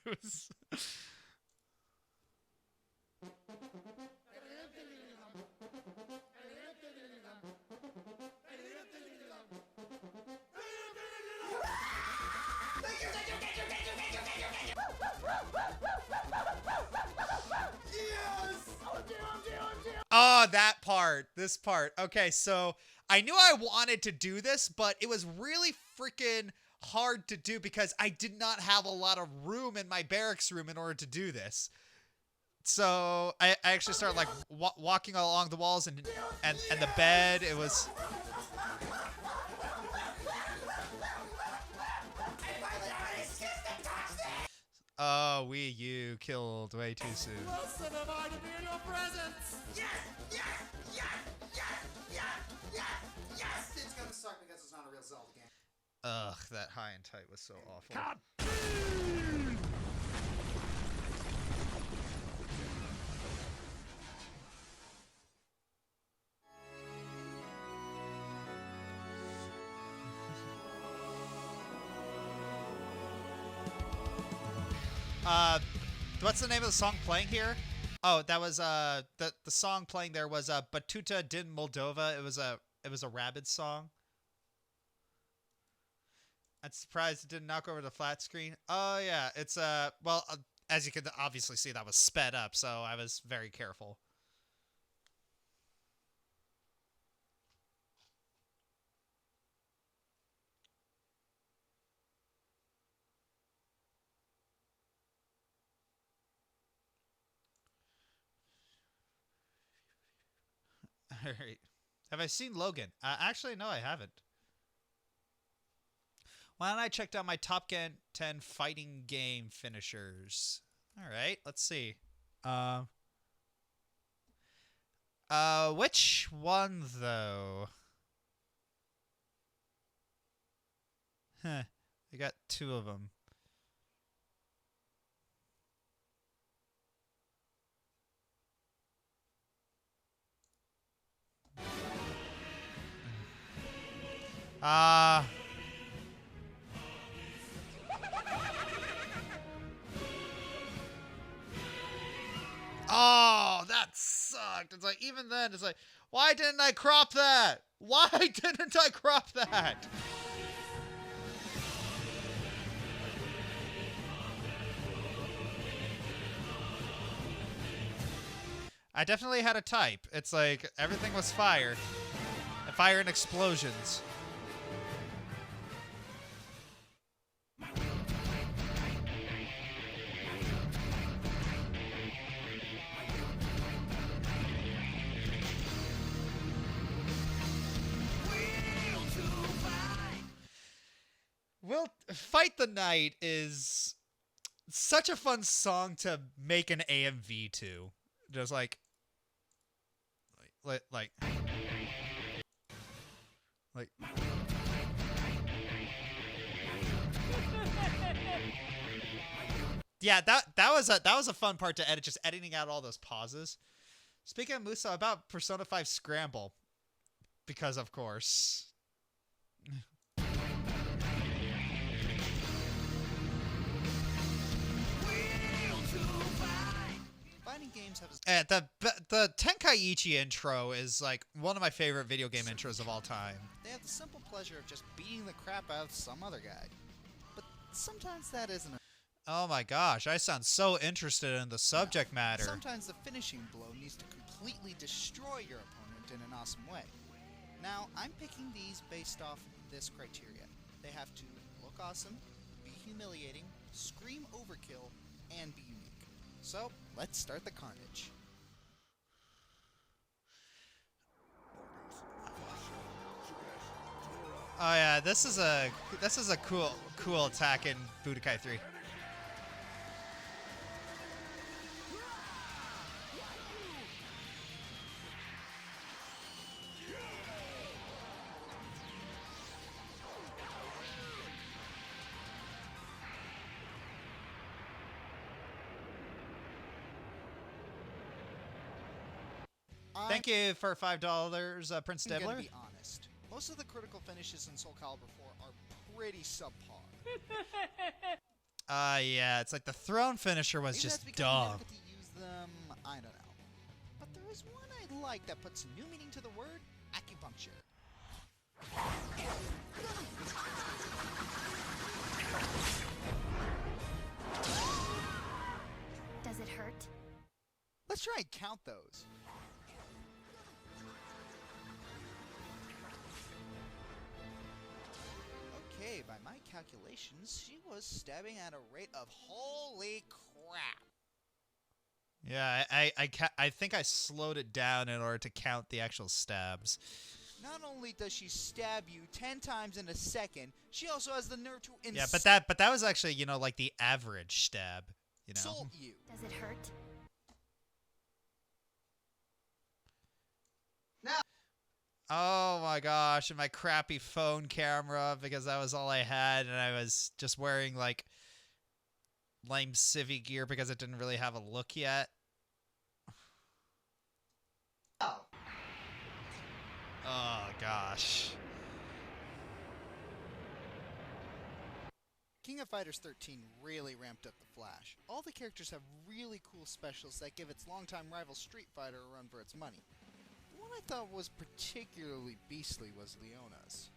It was... Oh, that part. This part. Okay, so I knew I wanted to do this, but it was really freaking hard to do because I did not have a lot of room in my barracks room in order to do this. So I actually started like walking along the walls and the bed. It was... Oh, you killed way too soon. Listen, am I to be in your presence? Yes! Yes! Yes! Yes! Yes! Yes! Yes! It's gonna suck because it's not a real Zelda game. Ugh, that high and tight was so awful. God. What's the name of the song playing here? Oh, that was the song playing there was Batuta Din Moldova. It was a Rabbids song. I'm surprised it didn't knock over the flat screen. Oh yeah, it's well, as you can obviously see, that was sped up, so I was very careful. All right. Have I seen Logan? Actually, no, I haven't. Why don't I check down my top 10 fighting game finishers? All right, let's see. Which one though? Huh. I got two of them. Oh, that sucked. It's like, even then, it's like, why didn't I crop that? Why didn't I crop that? I definitely had a type. It's like, everything was fire. Fire and explosions. Will Fight the Night is such a fun song to make an AMV to. Just like yeah, that was a fun part to edit, just editing out all those pauses. Speaking of Musa, about Persona 5 Scramble, because of course. Fighting games have the Tenkaichi intro is like one of my favorite video game intros of all time. They have the simple pleasure of just beating the crap out of some other guy. But sometimes that isn't Oh my gosh, I sound so interested in the subject matter. Sometimes the finishing blow needs to completely destroy your opponent in an awesome way. Now, I'm picking these based off this criteria. They have to look awesome, be humiliating, scream overkill, and be unique. So, let's start the carnage. Oh yeah, this is a cool attack in Budokai 3. Thank you for $5, Prince I'm gonna Dibbler. be honest. Most of the critical finishes in Soul Calibur 4 are pretty subpar. Yeah, it's like the throne finisher was Maybe just that's because we never dumb. get to use them. I don't know. But there is one I like that puts new meaning to the word acupuncture. Does it hurt? Let's try and count those. Okay, by my calculations, she was stabbing at a rate of holy crap. Yeah, I think I slowed it down in order to count the actual stabs. Not only does she stab you 10 times in a second, she also has the nerve to Yeah, but that was actually, you know, like the average stab, you know. insult you. Does it hurt? Oh my gosh, and my crappy phone camera because that was all I had, and I was just wearing like lame civvy gear because it didn't really have a look yet. Oh gosh. King of Fighters 13 really ramped up the Flash. All the characters have really cool specials that give its longtime rival Street Fighter a run for its money. The one I thought was particularly beastly was Leona's.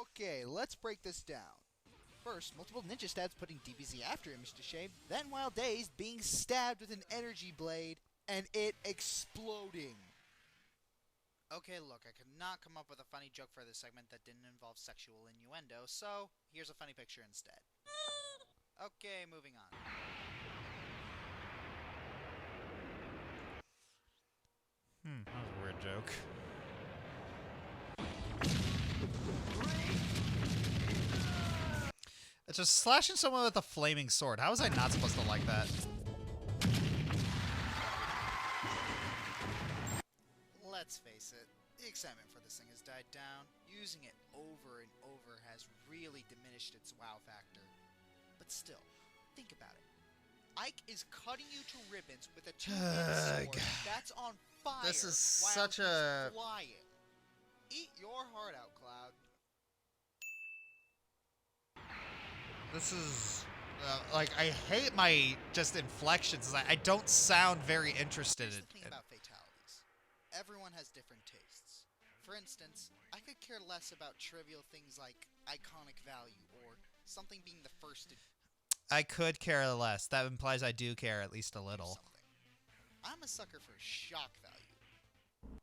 Okay, let's break this down. First, multiple ninja stabs putting DBZ after Image to shame, then Wild Days being stabbed with an energy blade and it exploding. Okay, look, I could not come up with a funny joke for this segment that didn't involve sexual innuendo, so here's a funny picture instead. Okay, moving on. That was a weird joke. It's just slashing someone with a flaming sword. How was I not supposed to like that? Let's face it, the excitement for this thing has died down. Using it over and over has really diminished its wow factor. But still, think about it. Ike is cutting you to ribbons with a two-handed sword that's on fire. This is while such he's a... flying. Eat your heart out, Cloud. This is... like, I hate my just inflections. I don't sound very interested Here's in the thing it. about fatalities. Everyone has different tastes. For instance, I could care less about trivial things like iconic value or something being the first to I could care less. That implies I do care at least a little. I'm a sucker for shock value.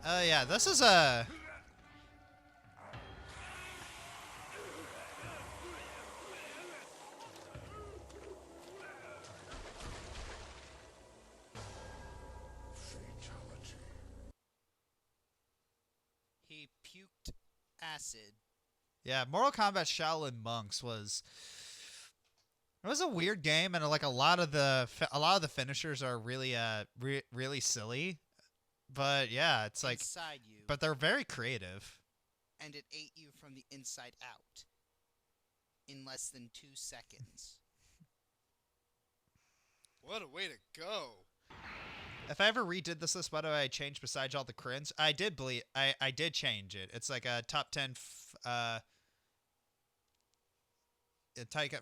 Oh yeah, this is a... He puked acid. Yeah, Mortal Kombat Shaolin Monks was... It was a weird game, and like a lot of the finishers are really really silly. But yeah, it's like... Inside you. But they're very creative. And it ate you from the inside out. In less than 2 seconds. What a way to go. If I ever redid this list, what do I change besides all the crins? I did change it. It's like a top 10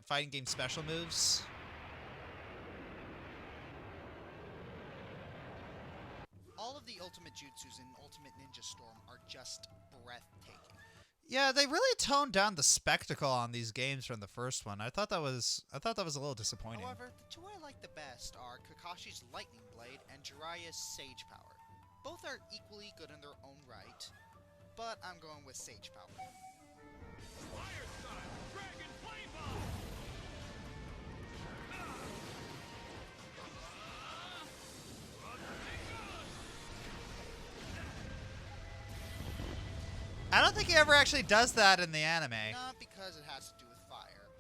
fighting game special moves. All of the ultimate jutsus in Ultimate Ninja Storm are just breathtaking. Yeah, they really toned down the spectacle on these games from the first one. I thought that was a little disappointing. However, the two I like the best are Kakashi's Lightning Blade and Jiraiya's Sage Power. Both are equally good in their own right, but I'm going with Sage Power. I don't think he ever actually does that in the anime. Not because it has to do with fire.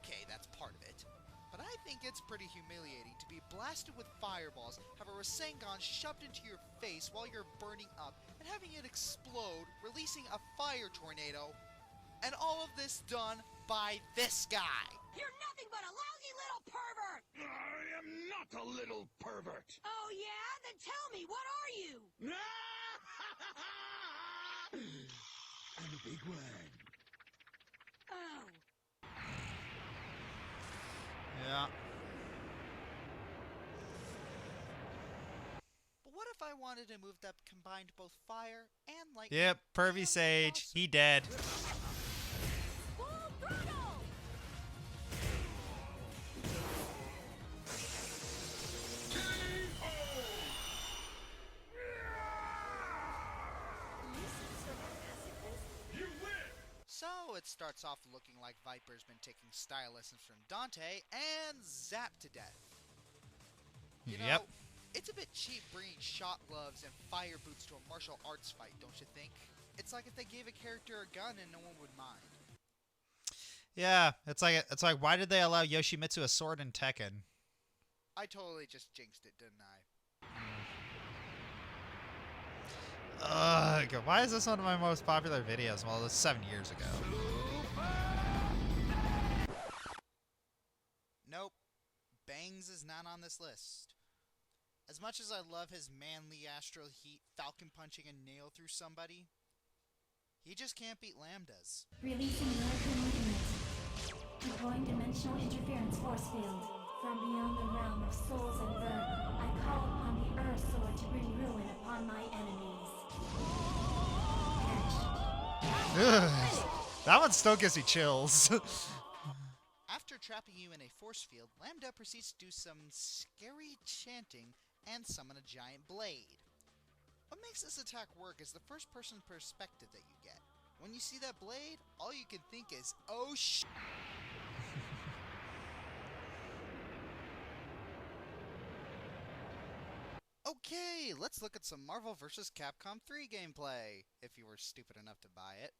Okay, that's part of it. But I think it's pretty humiliating to be blasted with fireballs, have a Rasengan shoved into your face while you're burning up, and having it explode, releasing a fire tornado, and all of this done by this guy. You're nothing but a lousy little pervert! I am not a little pervert. Oh yeah? Then tell me, what are you? And a big one. Oh. Yeah. But what if I wanted a move that combined both fire and lightning? Yep, Pervy Sage, he dead. So it starts off looking like Viper's been taking style lessons from Dante and zapped to death. You know, Yep. it's a bit cheap bringing shot gloves and fire boots to a martial arts fight, don't you think? It's like if they gave a character a gun and no one would mind. Yeah, it's like why did they allow Yoshimitsu a sword in Tekken? I totally just jinxed it, didn't I? Ugh, why is this one of my most popular videos? Well, it was 7 years ago. Nope. Bangs is not on this list. As much as I love his manly astral heat falcon punching a nail through somebody, he just can't beat Lambdas. Releasing American movement. Deploying dimensional interference force field. From beyond the realm of souls and birth, I call upon the Earth Sword to bring ruin upon my enemies. Ugh, that one still gives me chills. After trapping you in a force field, Lambda proceeds to do some scary chanting and summon a giant blade. What makes this attack work is the first-person perspective that you get. When you see that blade, all you can think is, oh sh**. Okay, let's look at some Marvel vs. Capcom 3 gameplay, if you were stupid enough to buy it.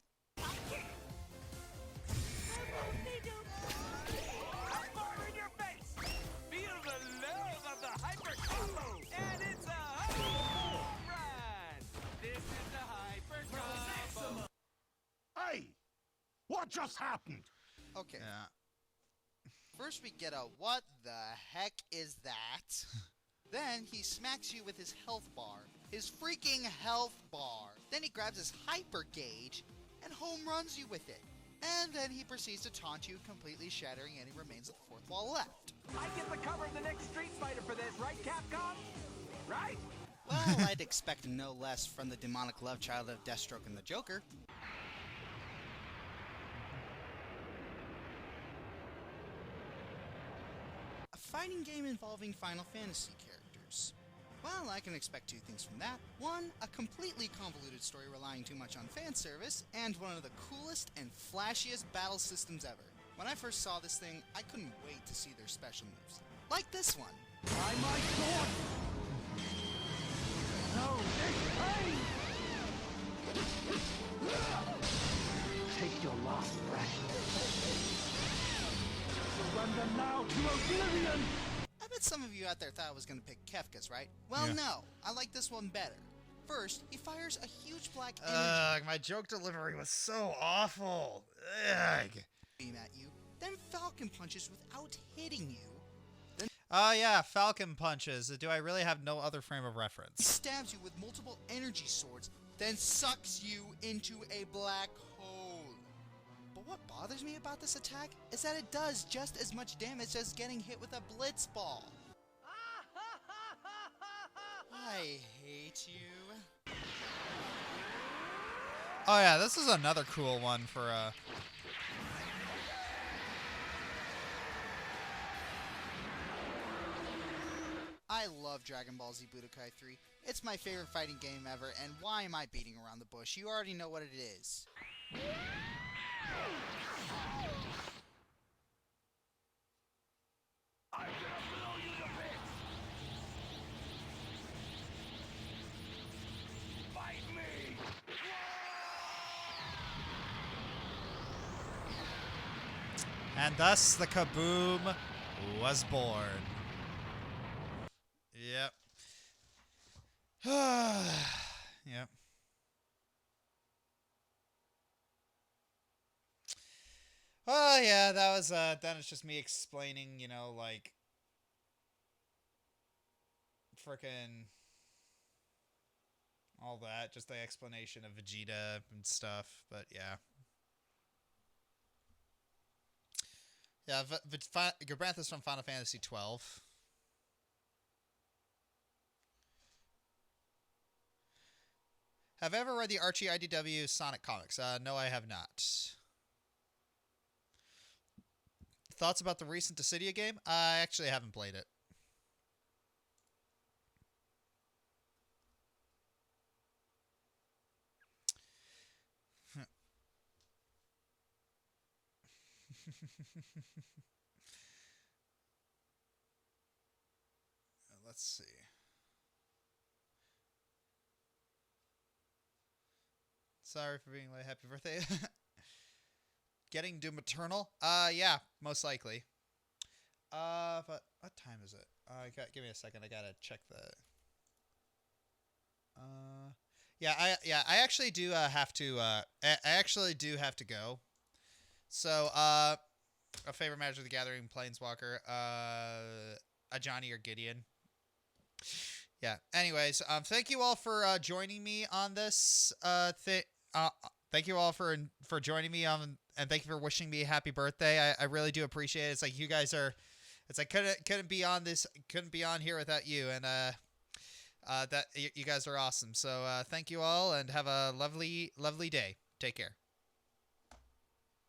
Fire in your face! Feel the love of the hyper combo! And it's a home run! This is the hyper combo! Hey! What just happened? Okay. Yeah. First we get a what the heck is that? Then he smacks you with his health bar. His freaking health bar. Then he grabs his hyper gauge and home runs you with it. And then he proceeds to taunt you, completely shattering any remains of the fourth wall left. I get the cover of the next Street Fighter for this, right, Capcom? Right? Well, I'd expect no less from the demonic love child of Deathstroke and the Joker. A fighting game involving Final Fantasy characters. Well, I can expect two things from that. One, a completely convoluted story relying too much on fan service, and one of the coolest and flashiest battle systems ever. When I first saw this thing, I couldn't wait to see their special moves. Like this one. By my sword! No, this pain! Take your last breath. Surrender now to oblivion! I bet some of you out there thought I was going to pick Kefka's, right? Well, Yeah. no. I like this one better. First, he fires a huge black energy Ugh, my joke delivery was so awful. Ugh. beam at you, then falcon punches without hitting you, then Oh yeah, Falcon punches. Do I really have no other frame of reference? stabs you with multiple energy swords, then sucks you into a black hole. But what bothers me about this attack is that it does just as much damage as getting hit with a blitz ball. I hate you. Oh yeah, this is another cool one for I love Dragon Ball Z Budokai 3. It's my favorite fighting game ever, and why am I beating around the bush? You already know what it is. And thus the Kaboom was born. Yep. Yep. Oh yeah, that was then it's just me explaining, you know, like frickin' all that, just the explanation of Vegeta and stuff, but yeah. Yeah, Gabranthus from Final Fantasy 12. Have I ever read the Archie IDW Sonic comics? No, I have not. Thoughts about the recent Dissidia game? I actually haven't played it. Let's see. Sorry for being late. Happy birthday. Getting Doom Eternal? Yeah, most likely. But what time is it? Give me a second. I gotta check the. I actually do have to. I actually do have to go. So, a favorite Magic of the Gathering Planeswalker, a Johnny or Gideon. Yeah. Anyways, thank you all for joining me on this thank you all for joining me and thank you for wishing me a happy birthday. I really do appreciate it. It's like you guys are. It's like couldn't be on here without you, and that you guys are awesome. So thank you all and have a lovely day. Take care.